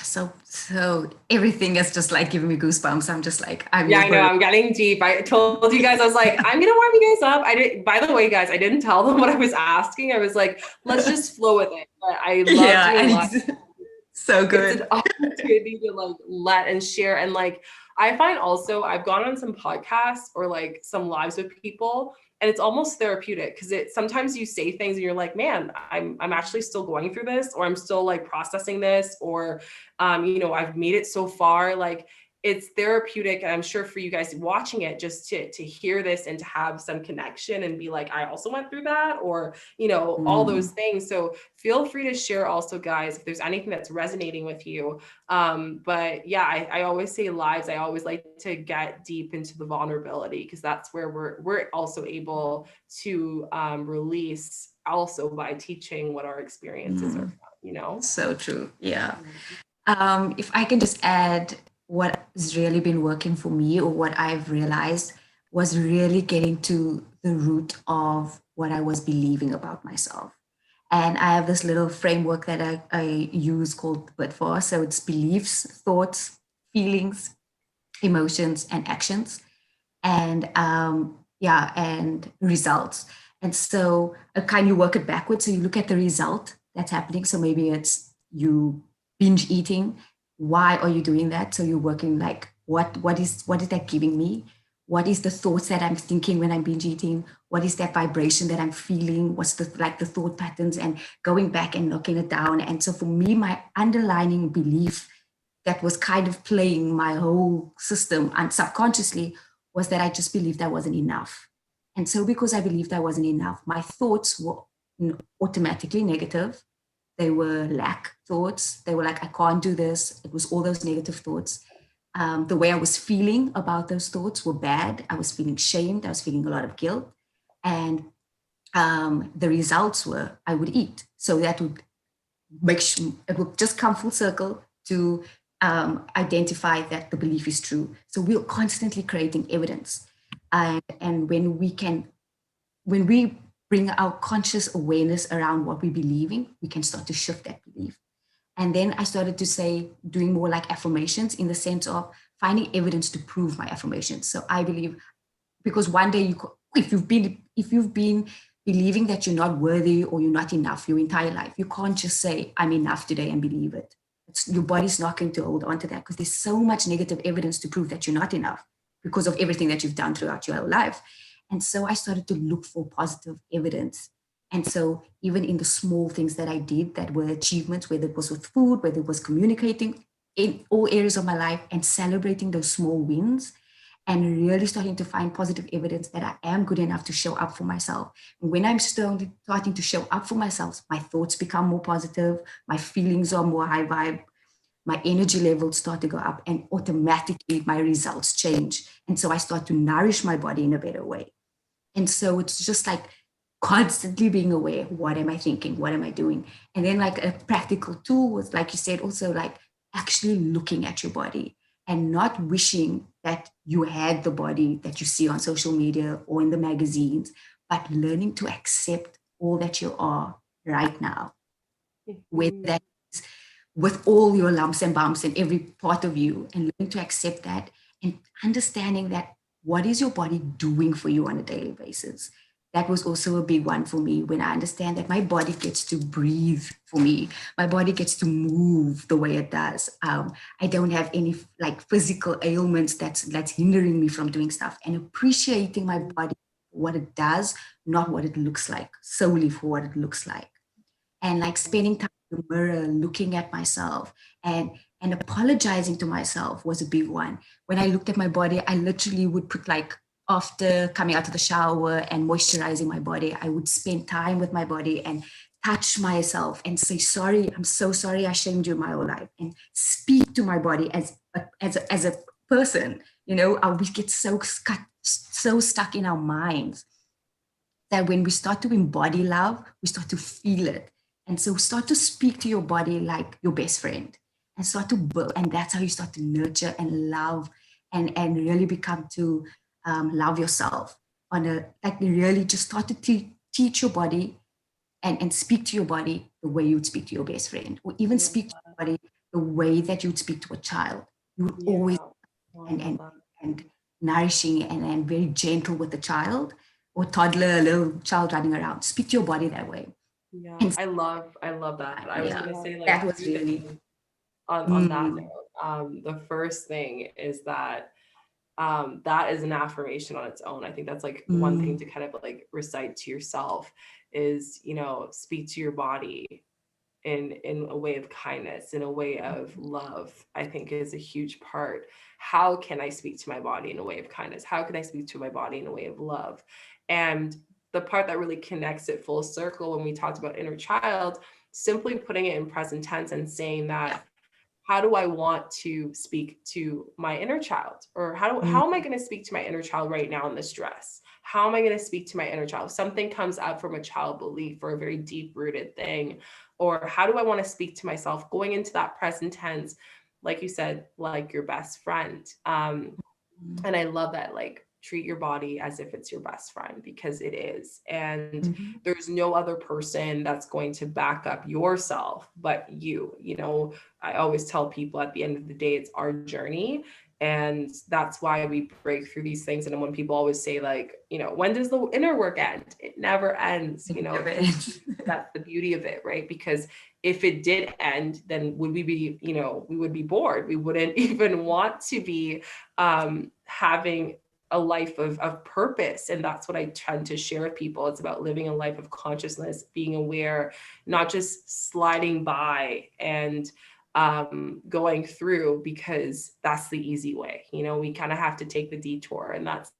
So everything is just like giving me goosebumps. I'm just like, I know, I'm getting deep. I told you guys, I was like, I'm gonna warm you guys up. By the way, guys, I didn't tell them what I was asking. I was like, let's just flow with it. But I love doing live. So good. It's an opportunity to like let and share. And like, I find also I've gone on some podcasts or like some lives with people, and it's almost therapeutic, because sometimes you say things and you're like, man, I'm actually still going through this, or I'm still like processing this, or I've made it so far. Like, it's therapeutic. And I'm sure for you guys watching it, just to hear this and to have some connection and be like, I also went through that, or, all those things. So feel free to share also, guys, if there's anything that's resonating with you. But yeah, I always say lives, I always like to get deep into the vulnerability, because that's where we're also able to release also by teaching what our experiences are, So true. Yeah. If I can just add, what has really been working for me, or what I've realized, was really getting to the root of what I was believing about myself. And I have this little framework that I use called BITFOR. So it's beliefs, thoughts, feelings, emotions, and actions. And and results. And so you work it backwards. So you look at the result that's happening. So maybe it's you binge eating. Why are you doing that? So you're working like, what is that giving me? What is the thoughts that I'm thinking when I'm binge eating? What is that vibration that I'm feeling? What's the thought patterns, and going back and knocking it down. And so for me, my underlying belief that was kind of playing my whole system and subconsciously was that I just believed I wasn't enough. And so because I believed I wasn't enough, my thoughts were automatically negative. They were lack thoughts. They were like, I can't do this. It was all those negative thoughts. The way I was feeling about those thoughts were bad. I was feeling shamed. I was feeling a lot of guilt. And the results were I would eat. So that would make sure it would just come full circle to identify that the belief is true. So we're constantly creating evidence. And when we bring our conscious awareness around what we believe in, we can start to shift that belief. And then I started to say, doing more like affirmations in the sense of finding evidence to prove my affirmations. So I believe, because one day if you've been believing that you're not worthy or you're not enough your entire life, you can't just say, I'm enough today and believe it. Your body's not going to hold on to that, because there's so much negative evidence to prove that you're not enough because of everything that you've done throughout your whole life. And so I started to look for positive evidence. And so even in the small things that I did that were achievements, whether it was with food, whether it was communicating in all areas of my life and celebrating those small wins, and really starting to find positive evidence that I am good enough to show up for myself. And when I'm starting to show up for myself, my thoughts become more positive, my feelings are more high vibe, my energy levels start to go up, and automatically my results change. And so I start to nourish my body in a better way. And so it's just like constantly being aware, what am I thinking? What am I doing? And then like a practical tool was, like you said, also like actually looking at your body and not wishing that you had the body that you see on social media or in the magazines, but learning to accept all that you are right now, whether that is with all your lumps and bumps and every part of you, and learning to accept that and understanding that what is your body doing for you on a daily basis. That was also a big one for me, when I understand that my body gets to breathe for me. My body gets to move the way it does. I don't have any like physical ailments that's hindering me from doing stuff, and appreciating my body, what it does, not what it looks like, solely for what it looks like. And like spending time in the mirror, looking at myself, and apologizing to myself was a big one. When I looked at my body, I literally would put like, after coming out of the shower and moisturizing my body, I would spend time with my body and touch myself and say, sorry, I'm so sorry I shamed you my whole life, and speak to my body as a person. You know, we get so stuck in our minds that when we start to embody love, we start to feel it. And so start to speak to your body like your best friend, and start to build. And that's how you start to nurture and love, and really become to love yourself on a, like, really just start to teach your body and speak to your body the way you would speak to your best friend, or even speak to your body the way that you would speak to a child. You would always, and nourishing and very gentle with the child or toddler, a little child running around. Speak to your body that way. Yeah, And I love that. I was gonna say, like, that was really on that note, the first thing is that that is an affirmation on its own. I think that's like one thing to kind of like recite to yourself is, you know, speak to your body in a way of kindness, in a way of love. I think is a huge part. How can I speak to my body in a way of kindness? How can I speak to my body in a way of love? And the part that really connects it full circle when we talked about inner child, simply putting it in present tense and saying that, how do I want to speak to my inner child? Or how am I going to speak to my inner child right now in this stress? How am I going to speak to my inner child? If something comes up from a child belief or a very deep rooted thing, or how do I want to speak to myself going into that present tense, like you said, like your best friend. And I love that, like, treat your body as if it's your best friend, because it is. And there's no other person that's going to back up yourself but you. You know, I always tell people at the end of the day, it's our journey. And that's why we break through these things. And when people always say, like, you know, when does the inner work end? It never ends, you know. That's the beauty of it, right? Because if it did end, then would we be, you know, we would be bored. We wouldn't even want to be having a life of purpose. And that's what I tend to share with people. It's about living a life of consciousness, being aware, not just sliding by and going through, because that's the easy way. You know, we kind of have to take the detour, and that's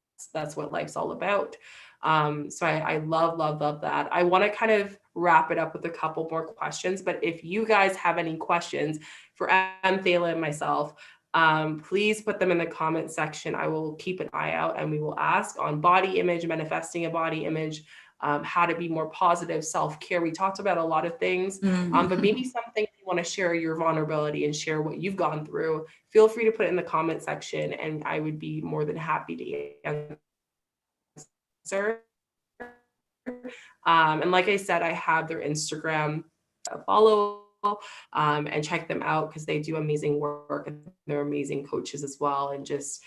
what life's all about. So I love that. I want to kind of wrap it up with a couple more questions, but if you guys have any questions for Thela and myself, please put them in the comment section. I will keep an eye out, and we will ask on body image, manifesting a body image, how to be more positive, self-care. We talked about a lot of things, but maybe something you want to share your vulnerability and share what you've gone through. Feel free to put it in the comment section, and I would be more than happy to answer. And like I said, I have their Instagram, follow and check them out, because they do amazing work, and they're amazing coaches as well, and just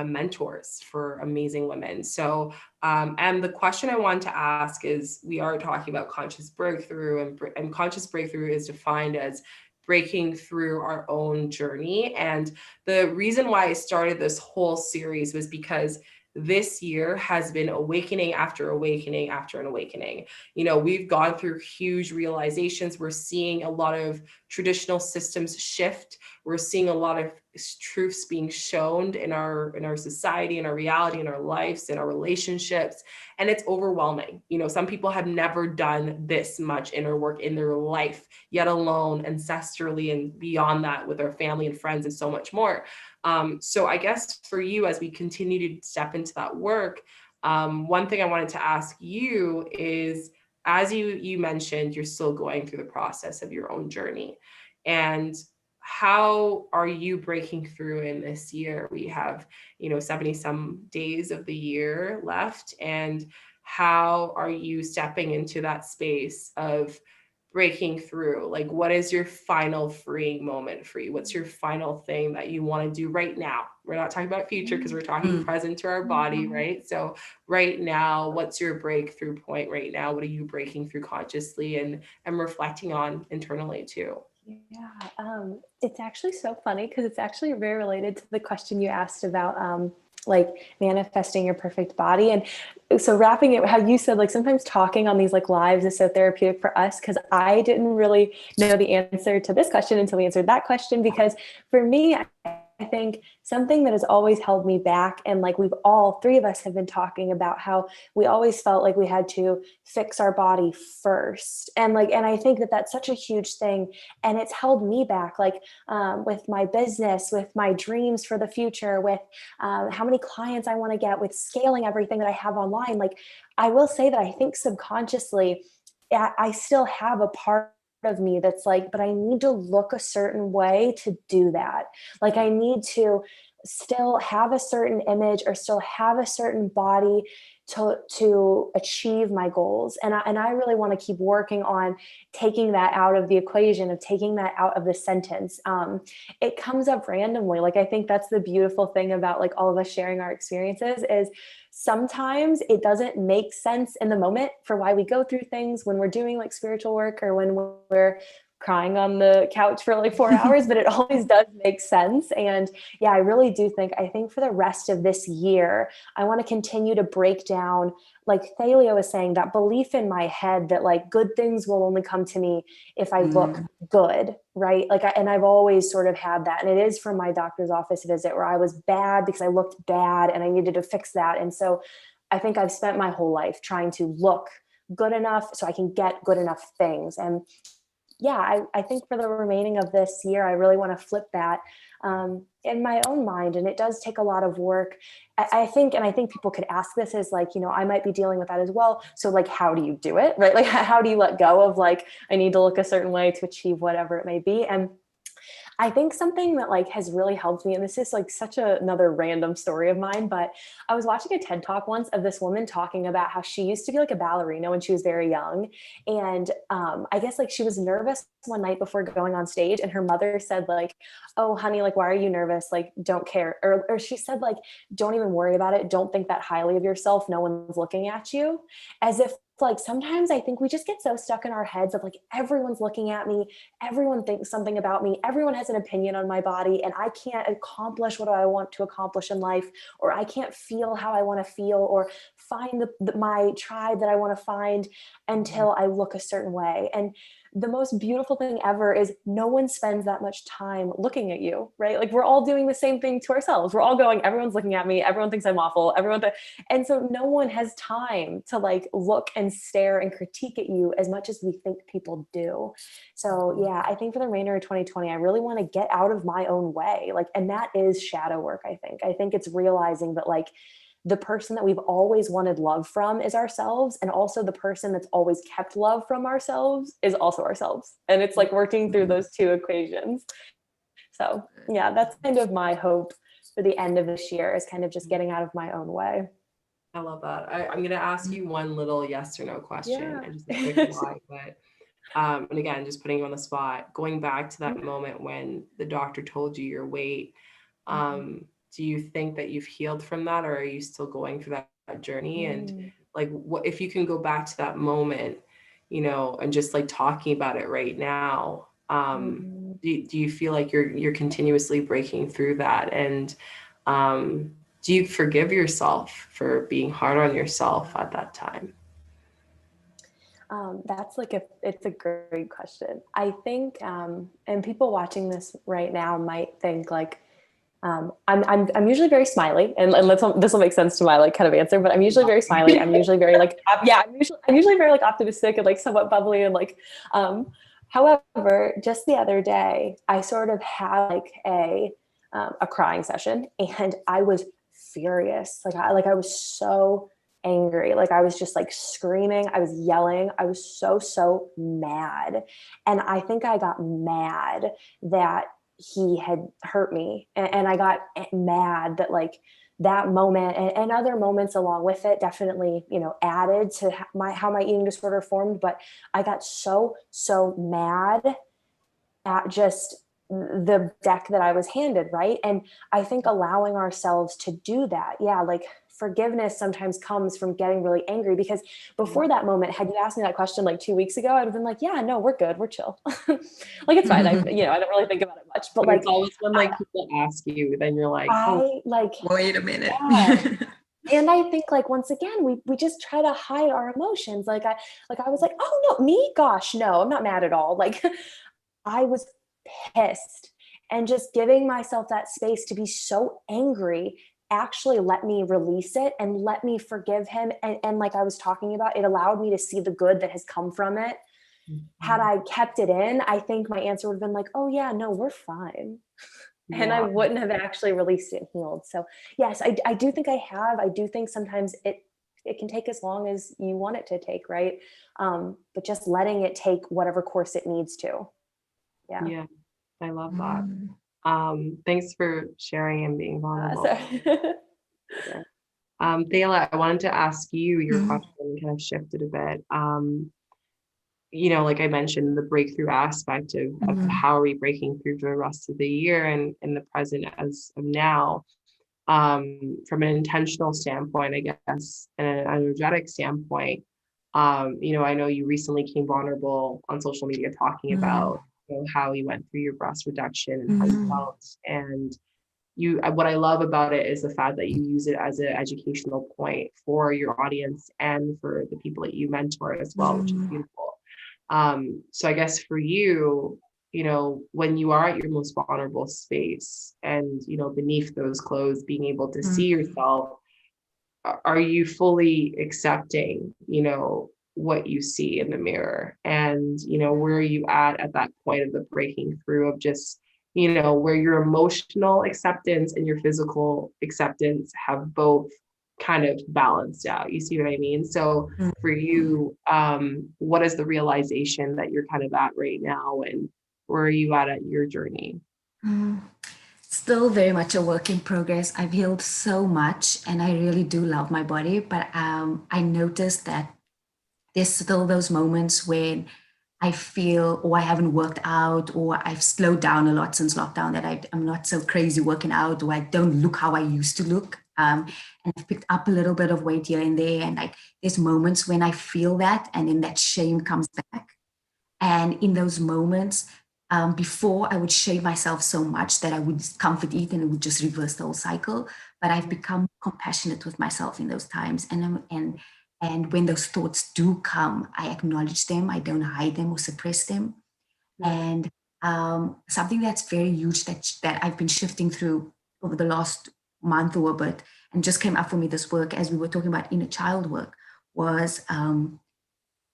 mentors for amazing women. So, and the question I want to ask is, we are talking about conscious breakthrough, and conscious breakthrough is defined as breaking through our own journey. And the reason why I started this whole series was because this year has been awakening after awakening after an awakening. You know, we've gone through huge realizations. We're seeing a lot of traditional systems shift. We're seeing a lot of truths being shown in our society, in our reality, in our lives, in our relationships. And it's overwhelming. You know, some people have never done this much inner work in their life, yet alone ancestrally and beyond that with our family and friends and so much more. So I guess for you, as we continue to step into that work, one thing I wanted to ask you is, as you mentioned, you're still going through the process of your own journey. And how are you breaking through in this year? We have, 70 some days of the year left. And how are you stepping into that space of breaking through? Like, what is your final freeing moment for you? What's your final thing that you want to do right now? We're not talking about future, because we're talking present to our body, right? So right now, what's your breakthrough point right now? What are you breaking through consciously and reflecting on internally too? Yeah, it's actually so funny, because it's actually very related to the question you asked about like manifesting your perfect body. And so wrapping it, how you said, like, sometimes talking on these like lives is so therapeutic for us, because I didn't really know the answer to this question until we answered that question. Because for me, I think something that has always held me back, and like we've all three of us have been talking about how we always felt like we had to fix our body first. And I think that that's such a huge thing. And it's held me back, like with my business, with my dreams for the future, with how many clients I want to get, with scaling everything that I have online. Like, I will say that I think subconsciously, I still have a part of me that's like, but I need to look a certain way to do that. Like, I need to still have a certain image or still have a certain body to achieve my goals. And I really want to keep working on taking that out of the equation, of taking that out of the sentence. It comes up randomly. Like, I think that's the beautiful thing about like all of us sharing our experiences, is sometimes it doesn't make sense in the moment for why we go through things when we're doing like spiritual work, or when we're crying on the couch for like 4 hours, but it always does make sense. And yeah, I really do I think for the rest of this year, I want to continue to break down, like Thalia was saying, that belief in my head that like good things will only come to me if I look good, right? Like, and I've always sort of had that. And it is from my doctor's office visit, where I was bad because I looked bad and I needed to fix that. And so I think I've spent my whole life trying to look good enough so I can get good enough things. And yeah, I think for the remaining of this year, I really want to flip that in my own mind. And it does take a lot of work. I think people could ask this, is like, I might be dealing with that as well. So like, how do you do it? Right? Like, how do you let go of like, I need to look a certain way to achieve whatever it may be? And I think something that like has really helped me, and this is like such another random story of mine, but I was watching a TED Talk once of this woman talking about how she used to be like a ballerina when she was very young. And I guess like she was nervous one night before going on stage, and her mother said like, oh honey, like, why are you nervous? Like, don't care. Or she said like, don't even worry about it. Don't think that highly of yourself. No one's looking at you. As if like, sometimes I think we just get so stuck in our heads of like, everyone's looking at me, everyone thinks something about me, everyone has an opinion on my body, and I can't accomplish what I want to accomplish in life, or I can't feel how I want to feel, or find my tribe that I want to find until I look a certain way. And the most beautiful thing ever is no one spends that much time looking at you, right? Like, we're all doing the same thing to ourselves. We're all going, everyone's looking at me, everyone thinks I'm awful, and so no one has time to like look and stare and critique at you as much as we think people do. So yeah, I think for the remainder of 2020, I really want to get out of my own way. Like, and that is shadow work. I think it's realizing that like, the person that we've always wanted love from is ourselves. And also the person that's always kept love from ourselves is also ourselves. And it's like working through those two equations. So yeah, that's kind of my hope for the end of this year, is kind of just getting out of my own way. I love that. I'm going to ask you one little yes or no question. Yeah. And just a quick why, but and again, just putting you on the spot, going back to that moment when the doctor told you your weight, do you think that you've healed from that, or are you still going through that journey? And like, what if you can go back to that moment, you know, and just like talking about it right now, do you feel like you're continuously breaking through that? And do you forgive yourself for being hard on yourself at that time? That's like it's a great question. I think, and people watching this right now might think like, I'm usually very smiley, and this will make sense to my like kind of answer, but I'm usually very smiley. I'm usually very like, I'm usually very like optimistic and like somewhat bubbly and like, however, just the other day, I sort of had like a crying session, and I was furious. I was so angry. Like, I was just like screaming. I was yelling. I was so mad. And I think I got mad that he had hurt me. And I got mad that like that moment and other moments along with it definitely, you know, added to how my eating disorder formed. But I got so mad at just the deck that I was handed. Right. And I think allowing ourselves to do that. Yeah. Like, forgiveness sometimes comes from getting really angry, because before that moment, had you asked me that question like 2 weeks ago, I'd have been like, yeah, no, we're good. We're chill. Like, it's fine. I don't really think about it much, but like, it's always when like people ask you, then you're like, wait a minute. Yeah. And I think like, once again, we just try to hide our emotions. I was like, oh no, me? Gosh, no, I'm not mad at all. Like, I was pissed, and just giving myself that space to be so angry actually let me release it and let me forgive him. And like I was talking about, it allowed me to see the good that has come from it. Had I kept it in, I think my answer would have been like, oh yeah, no, we're fine. And I wouldn't have actually released it and healed. So yes, I do think I have. I do think sometimes it can take as long as you want it to take, right? But just letting it take whatever course it needs to. Yeah, I love that. Thanks for sharing and being vulnerable. Thela, I wanted to ask you your question, kind of shifted a bit. You know, like I mentioned, the breakthrough aspect of how are we breaking through for the rest of the year and in the present as of now, from an intentional standpoint, I guess, and an energetic standpoint. You know, I know you recently came vulnerable on social media talking about how you went through your breast reduction and how you felt. And what I love about it is the fact that you use it as an educational point for your audience and for the people that you mentor as well, which is beautiful. So I guess for you, you know, when you are at your most vulnerable space and, you know, beneath those clothes, being able to see yourself, are you fully accepting, you know, what you see in the mirror? And, you know, where are you at that point of the breaking through of just, you know, where your emotional acceptance and your physical acceptance have both kind of balanced out? You see what I mean? So for you, what is the realization that you're kind of at right now, and where are you at your journey? Still very much a work in progress. I've healed so much and I really do love my body, but I noticed that there's still those moments when I feel, or I haven't worked out, or I've slowed down a lot since lockdown, that I'm not so crazy working out, or I don't look how I used to look. And I've picked up a little bit of weight here and there. And like, there's moments when I feel that, and then that shame comes back. And in those moments, before I would shame myself so much that I would comfort eat and it would just reverse the whole cycle. But I've become compassionate with myself in those times. And when those thoughts do come, I acknowledge them. I don't hide them or suppress them. And something that's very huge that I've been shifting through over the last month or a bit, and just came up for me this work as we were talking about inner child work, was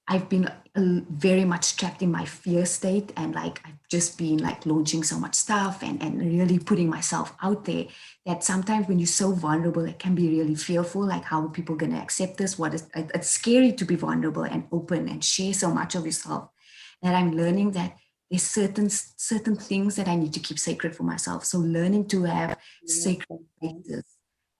I've been very much trapped in my fear state, and like I've just been like launching so much stuff and really putting myself out there, that sometimes when you're so vulnerable, it can be really fearful. Like, how are people going to accept this? It's scary to be vulnerable and open and share so much of yourself, that I'm learning that there's certain things that I need to keep sacred for myself. So learning to have sacred places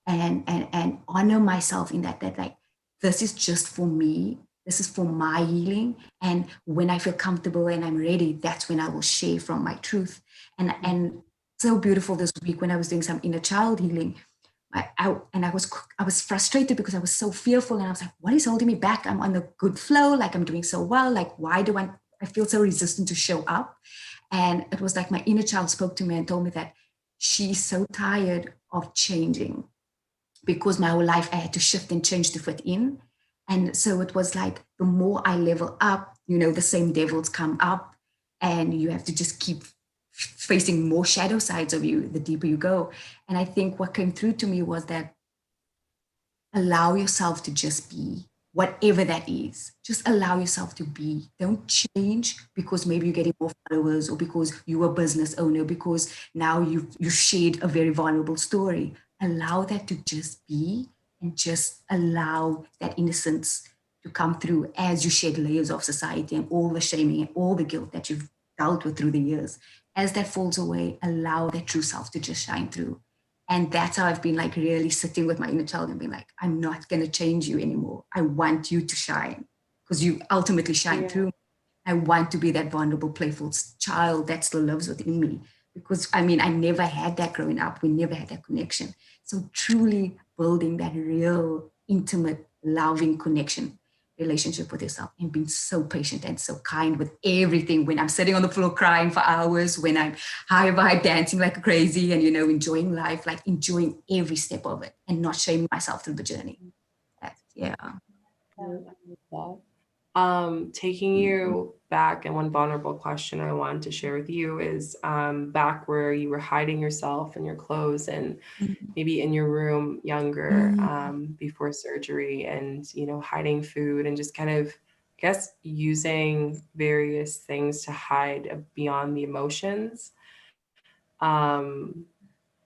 and honor myself in that like, this is just for me. This is for my healing. And when I feel comfortable and I'm ready, that's when I will share from my truth. And so beautiful this week when I was doing some inner child healing. I was frustrated because I was so fearful, and I was like, what is holding me back? I'm on the good flow, like I'm doing so well. Like, why do I feel so resistant to show up? And it was like my inner child spoke to me and told me that she's so tired of changing, because my whole life I had to shift and change to fit in. And so it was like, the more I level up, the same devils come up, and you have to just keep facing more shadow sides of you the deeper you go. And I think what came through to me was that, allow yourself to just be, whatever that is. Just allow yourself to be. Don't change because maybe you're getting more followers, or because you're a business owner, because now you shared a very vulnerable story. Allow that to just be, and just allow that innocence to come through as you shed layers of society and all the shaming and all the guilt that you've dealt with through the years. As that falls away, allow that true self to just shine through. And that's how I've been like really sitting with my inner child and being like, I'm not going to change you anymore. I want you to shine, because you ultimately shine through. I want to be that vulnerable, playful child that still lives within me. Because I mean, I never had that growing up. We never had that connection. So truly building that real, intimate, loving connection, relationship with yourself, and being so patient and so kind with everything. When I'm sitting on the floor crying for hours, when I'm high vibe dancing like crazy and, enjoying life, like enjoying every step of it and not shaming myself through the journey. Yeah. Taking you back, and one vulnerable question I wanted to share with you is back where you were hiding yourself in your clothes and maybe in your room younger, before surgery, and hiding food and just kind of, I guess, using various things to hide beyond the emotions.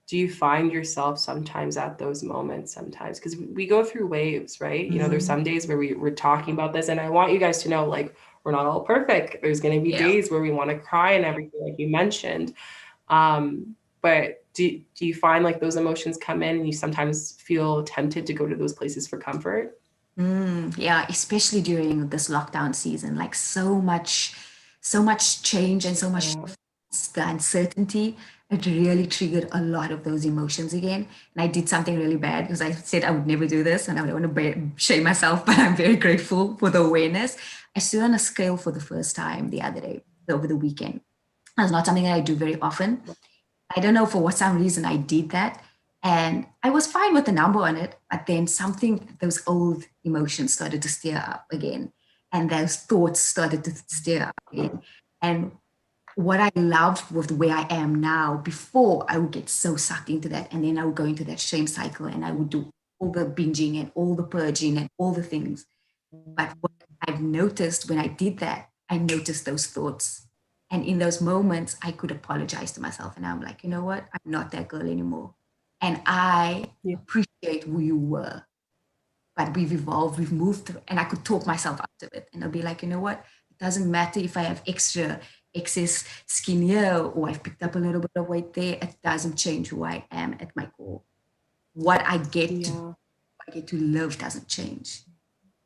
Do you find yourself sometimes at those moments, because we go through waves, right? There's some days where we're talking about this, and I want you guys to know, like, we're not all perfect. There's going to be days where we want to cry and everything, like you mentioned. But do you find like those emotions come in and you sometimes feel tempted to go to those places for comfort? Yeah, especially during this lockdown season, like so much change and so much the uncertainty. It really triggered a lot of those emotions again. And I did something really bad, because I said I would never do this, and I don't want to shame myself, but I'm very grateful for the awareness. I stood on a scale for the first time the other day, over the weekend. That's not something that I do very often. I don't know, for some reason I did that. And I was fine with the number on it, but then those old emotions started to stir up again. And those thoughts started to stir up again. And what I loved with where I am now, before I would get so sucked into that, and then I would go into that shame cycle, and I would do all the binging and all the purging and all the things. But what I've noticed when I did that, I noticed those thoughts. And in those moments, I could apologize to myself. And I'm like, you know what? I'm not that girl anymore. And I appreciate who you were. But we've evolved, we've moved through, and I could talk myself out of it. And I'll be like, you know what? It doesn't matter if I have excess skin here, or I've picked up a little bit of weight there. It doesn't change who I am at my core. What I get to live doesn't change.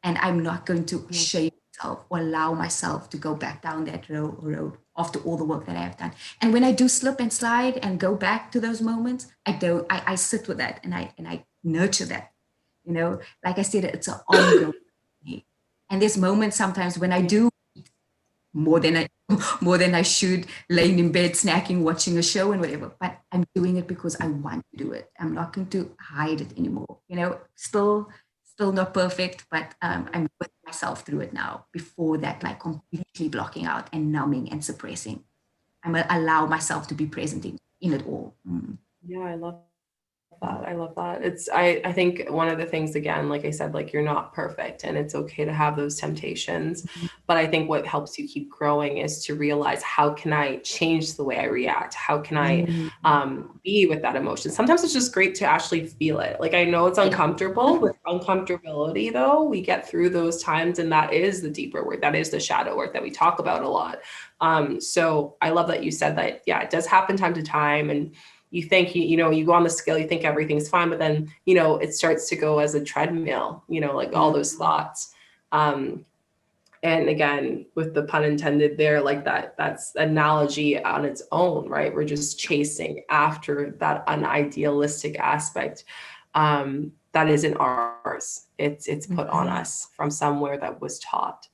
And I'm not going to shame or allow myself to go back down that road after all the work that I have done. And when I do slip and slide and go back to those moments, I sit with that and I nurture that. You know, like I said, it's an ongoing thing. And there's moments sometimes when I do more than I more than I should, laying in bed, snacking, watching a show and whatever. But I'm doing it because I want to do it. I'm not going to hide it anymore. You know, still not perfect, but I'm with myself through it now. Before that, like completely blocking out and numbing and suppressing. I'm gonna allow myself to be present in it all. Mm. Yeah, I love that. I love that. I think one of the things, again, like I said, like you're not perfect and it's okay to have those temptations. But I think what helps you keep growing is to realize, how can I change the way I react? How can I be with that emotion? Sometimes it's just great to actually feel it. Like, I know it's uncomfortable. With uncomfortability though, we get through those times, and that is the deeper work. That is the shadow work that we talk about a lot. So I love that you said that. Yeah, it does happen time to time. And you think, you know, you go on the scale, you think everything's fine, but then, you know, it starts to go as a treadmill, you know, like all those thoughts. And again, with the pun intended there, like that's analogy on its own, right? We're just chasing after that unidealistic aspect that isn't ours. It's put on us from somewhere that was taught.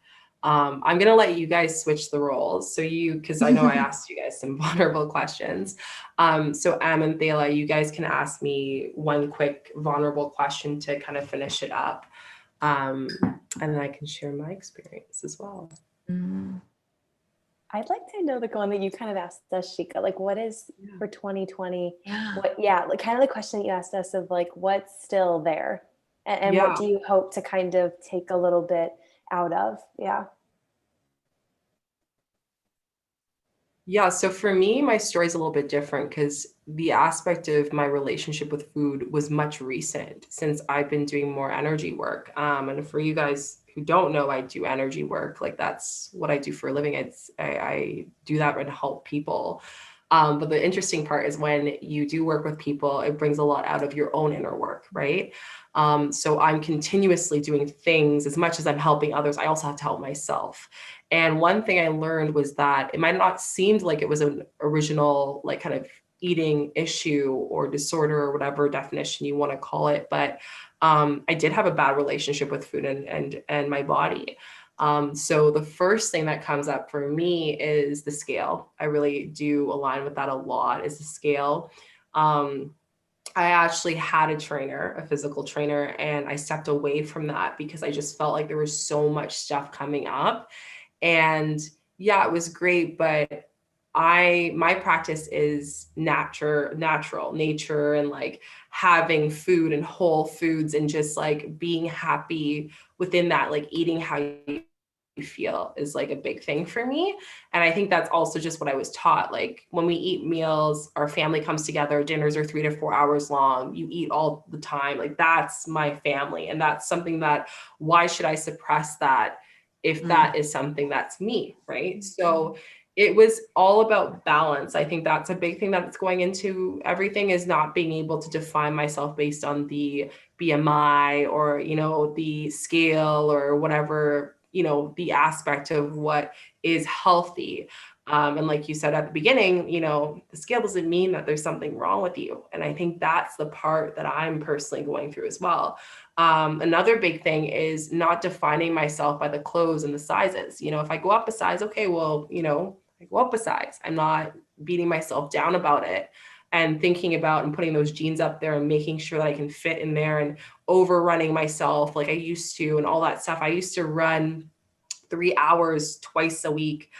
I'm going to let you guys switch the roles. So because I know I asked you guys some vulnerable questions. So Em and Thela, you guys can ask me one quick vulnerable question to kind of finish it up. And then I can share my experience as well. I'd like to know the one that you kind of asked us, Shika, like what is for 2020? Yeah. Like kind of the question that you asked us of like, what's still there and what do you hope to kind of take a little bit out of? Yeah, so for me, my story is a little bit different because the aspect of my relationship with food was much recent, since I've been doing more energy work. And for you guys who don't know, I do energy work. Like, that's what I do for a living. I do that and help people. But the interesting part is when you do work with people, it brings a lot out of your own inner work, right? So I'm continuously doing things. As much as I'm helping others, I also have to help myself. And one thing I learned was that it might not seem like it was an original, like, kind of eating issue or disorder or whatever definition you want to call it, but I did have a bad relationship with food and my body. So the first thing that comes up for me is the scale. I really do align with that a lot, is the scale. I actually had a trainer, a physical trainer, and I stepped away from that because I just felt like there was so much stuff coming up. And yeah, it was great, but my practice is natural nature, and like having food and whole foods and just like being happy within that, like eating how you feel is like a big thing for me. And I think that's also just what I was taught. Like, when we eat meals, our family comes together, dinners are 3 to 4 hours long, you eat all the time. Like, that's my family. And that's something that, why should I suppress that if that is something that's me, right? So it was all about balance. I think that's a big thing that's going into everything, is not being able to define myself based on the BMI or, you know, the scale or whatever, you know, the aspect of what is healthy. And like you said at the beginning, you know, the scale doesn't mean that there's something wrong with you. And I think that's the part that I'm personally going through as well. Another big thing is not defining myself by the clothes and the sizes. You know, if I go up a size, okay, well, you know, I go up a size. I'm not beating myself down about it, and thinking about and putting those jeans up there and making sure that I can fit in there, and overrunning myself like I used to and all that stuff. I used to run 3 hours twice a week.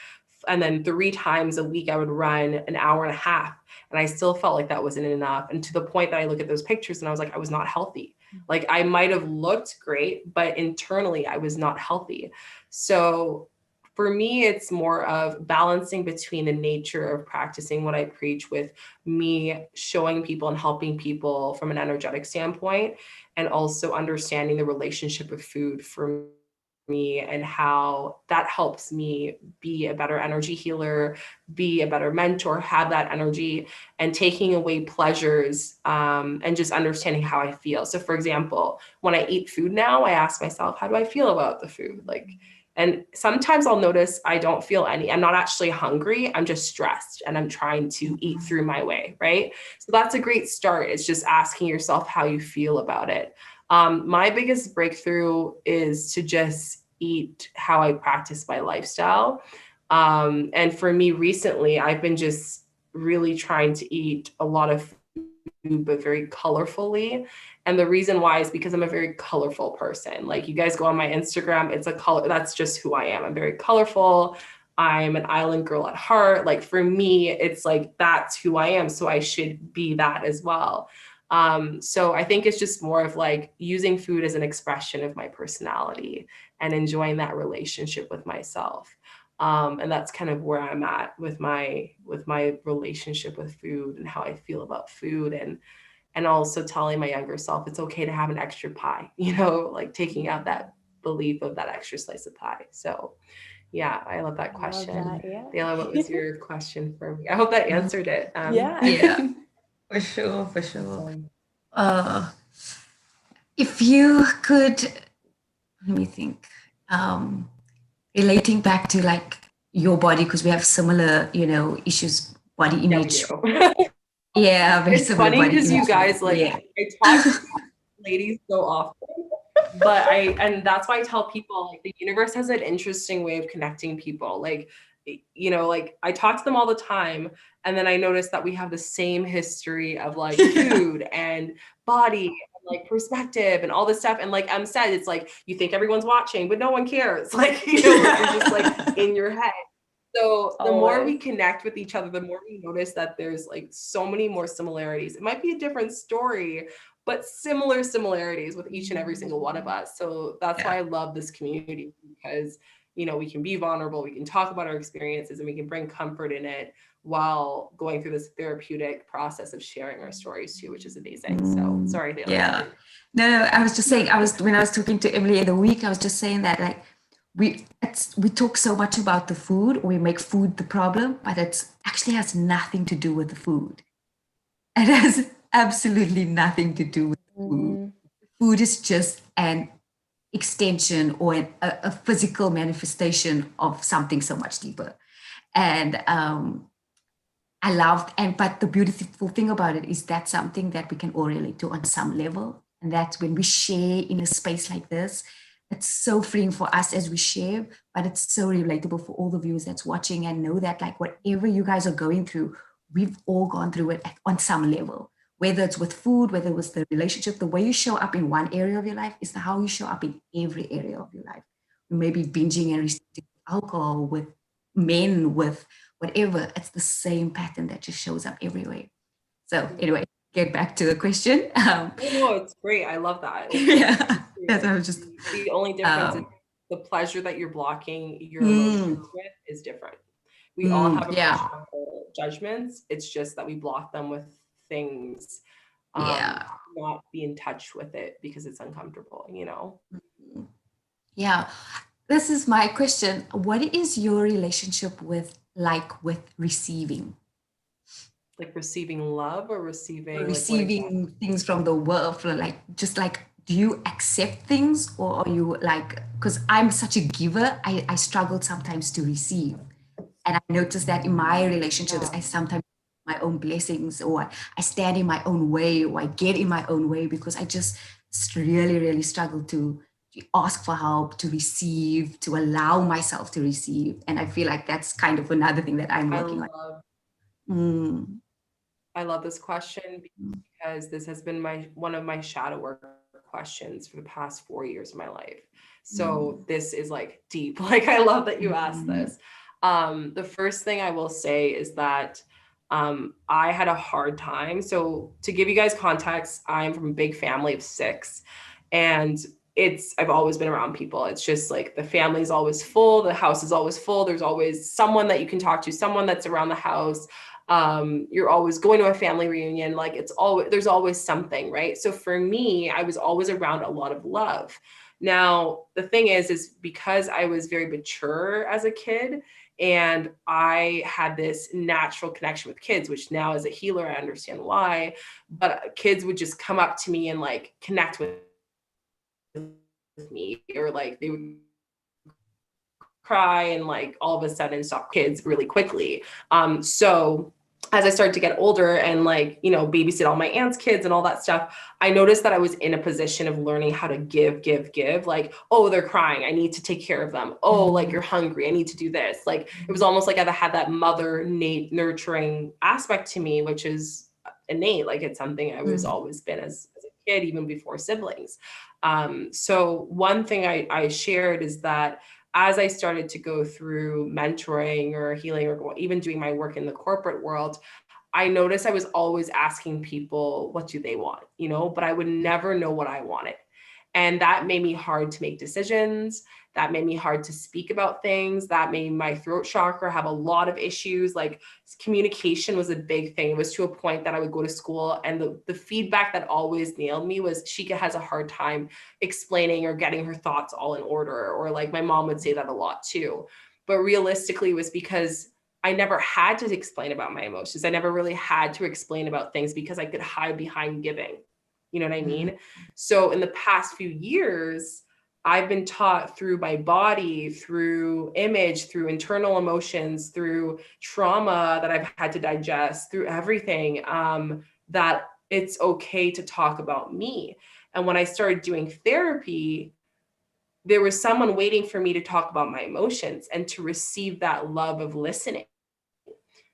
And then 3 times a week, I would run an hour and a half. And I still felt like that wasn't enough. And to the point that I look at those pictures and I was like, I was not healthy. Like, I might have looked great, but internally I was not healthy. So for me, it's more of balancing between the nature of practicing what I preach with me showing people and helping people from an energetic standpoint, and also understanding the relationship of food for me and how that helps me be a better energy healer, be a better mentor, have that energy, and taking away pleasures, and just understanding how I feel. So for example, when I eat food now, I ask myself, how do I feel about the food? Like, And sometimes I'll notice I don't feel I'm not actually hungry. I'm just stressed and I'm trying to eat through my way, right? So that's a great start. It's just asking yourself how you feel about it. My biggest breakthrough is to just eat how I practice my lifestyle. And for me recently, I've been just really trying to eat a lot of food, but very colorfully. And the reason why is because I'm a very colorful person. Like you guys go on my Instagram, it's a color, that's just who I am. I'm very colorful. I'm an island girl at heart. Like for me, it's like, that's who I am. So I should be that as well. So I think it's just more of like using food as an expression of my personality and enjoying that relationship with myself. And that's kind of where I'm at with my relationship with food and how I feel about food, and also telling my younger self it's okay to have an extra pie, like taking out that belief of that extra slice of pie. So yeah, I love that question. I love that, yeah. Thela, what was your question for me? I hope that answered it. Yeah, for sure. If you could, let me think, relating back to like your body, because we have similar, issues, body image. Yeah, very it's similar funny body because you image. guys, like, Yeah. I talk to ladies so often, but and that's why I tell people, like, the universe has an interesting way of connecting people. Like, like I talk to them all the time, and then I notice that we have the same history of like food and body and like perspective and all this stuff. And like Em said, it's like you think everyone's watching, but no one cares. Like, you're just like in your head. So the more we connect with each other, the more we notice that there's like so many more similarities. It might be a different story, but similar similarities with each and every single one of us. So that's why I love this community, because, we can be vulnerable, we can talk about our experiences, and we can bring comfort in it while going through this therapeutic process of sharing our stories too, which is amazing. So sorry, Thela. Yeah. No, I was just saying, when I was talking to Emily in the week, I was just saying that like, we talk so much about the food, we make food the problem, but it actually has nothing to do with the food. It has absolutely nothing to do with the food. Food is just an extension or a physical manifestation of something so much deeper. And I loved, but the beautiful thing about it is that's something that we can all relate to on some level. And that's when we share in a space like this, it's so freeing for us as we share, but it's so relatable for all the viewers that's watching, and know that like whatever you guys are going through, we've all gone through it on some level, whether it's with food, whether it was the relationship. The way you show up in one area of your life is how you show up in every area of your life. Maybe binging and restricting alcohol, with men, with whatever, it's the same pattern that just shows up everywhere. So anyway, get back to the question. No, it's great. I love that. Yeah, that's I was just. The only difference is the pleasure that you're blocking your emotions with is different. We all have emotional judgments. It's just that we block them with things. Not be in touch with it because it's uncomfortable. Yeah, this is my question. What is your relationship with receiving? Like receiving love or receiving things from the world, do you accept things, or are you like, because I'm such a giver, I struggle sometimes to receive, and I notice that in my relationships I sometimes my own blessings, or I stand in my own way, or I get in my own way, because I just really struggle to ask for help, to receive, to allow myself to receive. And I feel like that's kind of another thing that I'm working on. I love this question because this has been one of my shadow work questions for the past 4 years of my life. So this is like deep. Like, I love that you asked this. The first thing I will say is that I had a hard time. So to give you guys context, I'm from a big family of 6, and I've always been around people. It's just like the family's always full, the house is always full. There's always someone that you can talk to, someone that's around the house. You're always going to a family reunion. Like, there's always something, right? So for me, I was always around a lot of love. Now, the thing is because I was very mature as a kid, and I had this natural connection with kids, which now as a healer, I understand why, but kids would just come up to me and like connect with me, or like they would cry and like all of a sudden stop kids really quickly. So as I started to get older and like, you know, babysit all my aunt's kids and all that stuff, I noticed that I was in a position of learning how to give. Like, oh, they're crying, I need to take care of them. Oh, like you're hungry, I need to do this. Like, it was almost like I had that mother nurturing aspect to me, which is innate. Like, it's something I was always been as a kid, even before siblings. So one thing I shared is that as I started to go through mentoring or healing or even doing my work in the corporate world, I noticed I was always asking people, what do they want? You know, but I would never know what I wanted. And that made me hard to make decisions. That made me hard to speak about things. That made my throat chakra have a lot of issues. Like, communication was a big thing. It was to a point that I would go to school and the feedback that always nailed me was Shika has a hard time explaining or getting her thoughts all in order. Or like my mom would say that a lot too. But realistically, it was because I never had to explain about my emotions. I never really had to explain about things because I could hide behind giving. You know what I mean? So in the past few years, I've been taught through my body, through image, through internal emotions, through trauma that I've had to digest, through everything, that it's okay to talk about me. And when I started doing therapy, there was someone waiting for me to talk about my emotions and to receive that love of listening.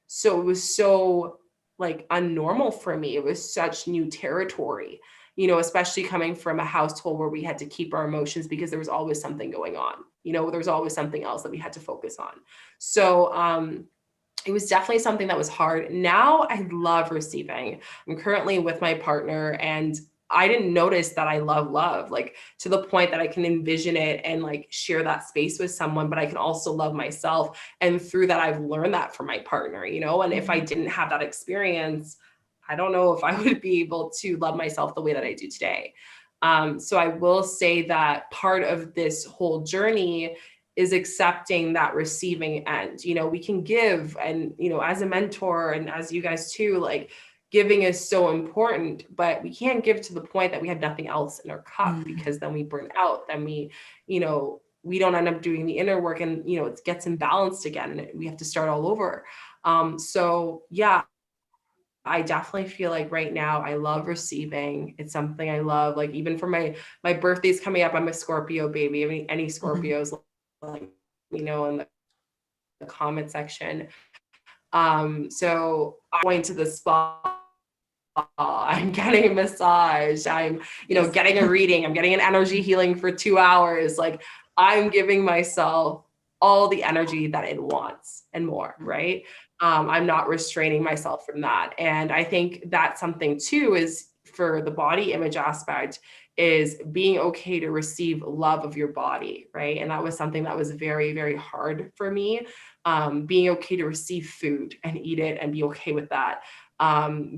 So it was so like unnormal for me. It was such new territory, you know, especially coming from a household where we had to keep our emotions because there was always something going on. You know, there was always something else that we had to focus on. So it was definitely something that was hard. Now I love receiving. I'm currently with my partner, and I didn't notice that I love, like to the point that I can envision it and like share that space with someone, but I can also love myself. And through that, I've learned that from my partner, you know, and if I didn't have that experience, I don't know if I would be able to love myself the way that I do today. So I will say that part of this whole journey is accepting that receiving end. You know, we can give, and, you know, as a mentor and as you guys too, like, giving is so important, but we can't give to the point that we have nothing else in our cup, because then we burn out. Then we, you know, we don't end up doing the inner work, and, you know, it gets imbalanced again and we have to start all over. So yeah, I definitely feel like right now I love receiving. It's something I love. Like, even for my birthday's coming up, I'm a Scorpio baby. I mean, any Scorpios, like, you know, in the comment section. So I'm going to the spa, I'm getting a massage, I'm, you know, getting a reading, I'm getting an energy healing for 2 hours. Like, I'm giving myself all the energy that it wants and more, right? I'm not restraining myself from that. And I think that's something too, is for the body image aspect, is being okay to receive love of your body, right? And that was something that was very, very hard for me. Being okay to receive food and eat it and be okay with that.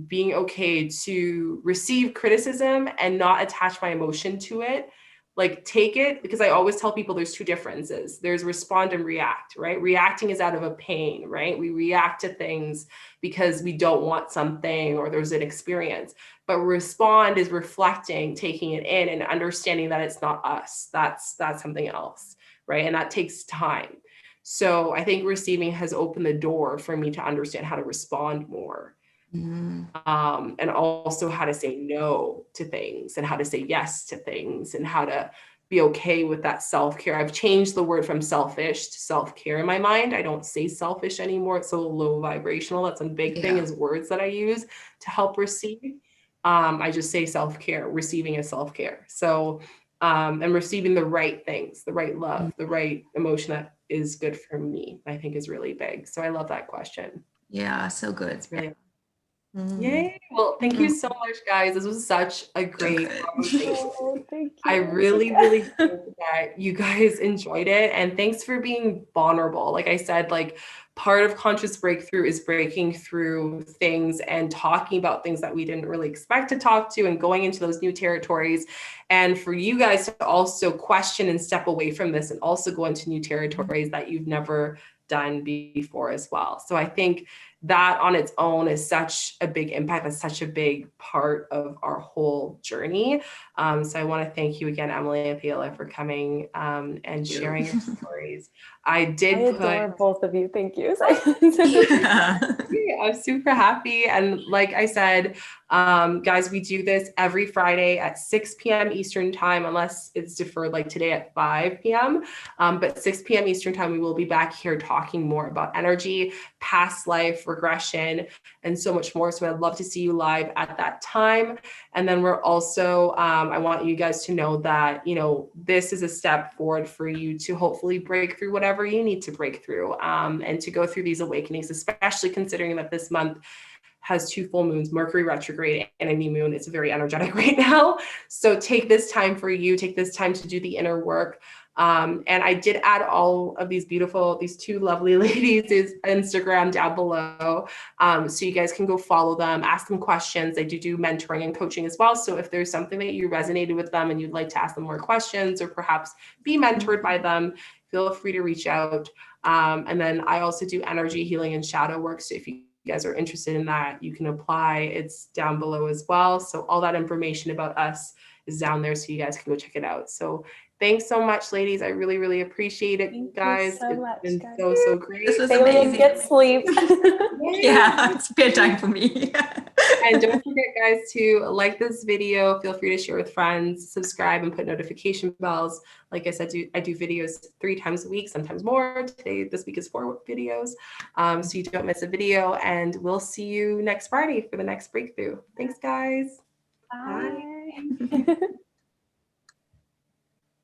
Being okay to receive criticism and not attach my emotion to it. Like, take it, because I always tell people there's two differences. There's respond and react, right? Reacting is out of a pain, right? We react to things because we don't want something or there's an experience. But respond is reflecting, taking it in and understanding that it's not us. That's something else, right? And that takes time. So I think receiving has opened the door for me to understand how to respond more. And also how to say no to things and how to say yes to things and how to be okay with that self-care. I've changed the word from selfish to self-care in my mind. I don't say selfish anymore. It's so low vibrational. That's a big thing, is words that I use to help receive. I just say self-care. Receiving is self-care. So, and receiving the right things, the right love, the right emotion that is good for me, I think is really big. So I love that question. Yeah, so good. It's really Yay. Well, thank you so much, guys. This was such a great conversation. Oh, thank you. I really, really hope that you guys enjoyed it. And thanks for being vulnerable. Like I said, like, part of conscious breakthrough is breaking through things and talking about things that we didn't really expect to talk to and going into those new territories. And for you guys to also question and step away from this and also go into new territories that you've never done before as well. So I think that on its own is such a big impact. That's such a big part of our whole journey. So I want to thank you again, Emily and Theala, for coming and sharing your stories. I adore both of you. Thank you. I'm super happy. And like I said, guys, we do this every Friday at 6 p.m. Eastern time, unless it's deferred like today at 5 p.m. But 6 p.m. Eastern time, we will be back here talking more about energy, past life, regression, and so much more. So I'd love to see you live at that time. And then we're also, I want you guys to know that, you know, this is a step forward for you to hopefully break through whatever you need to break through, and to go through these awakenings, especially considering that this month has 2 full moons, Mercury retrograde and a new moon. It's very energetic right now. So take this time for you, take this time to do the inner work. And I did add all of these 2 lovely ladies' Instagram down below. So you guys can go follow them, ask them questions. They do mentoring and coaching as well. So if there's something that you resonated with them and you'd like to ask them more questions or perhaps be mentored by them, feel free to reach out. And then I also do energy healing and shadow work. So if you guys are interested in that, you can apply. It's down below as well. So all that information about us is down there, so you guys can go check it out. So thanks so much, ladies. I really, really appreciate it, guys. It's been so great. This was amazing. Get sleep. Yeah, it's bedtime for me. And don't forget, guys, to like this video. Feel free to share with friends, subscribe, and put notification bells. Like I said, I do videos 3 times a week, sometimes more. This week is 4 videos. So you don't miss a video. And we'll see you next Friday for the next breakthrough. Thanks, guys. Bye.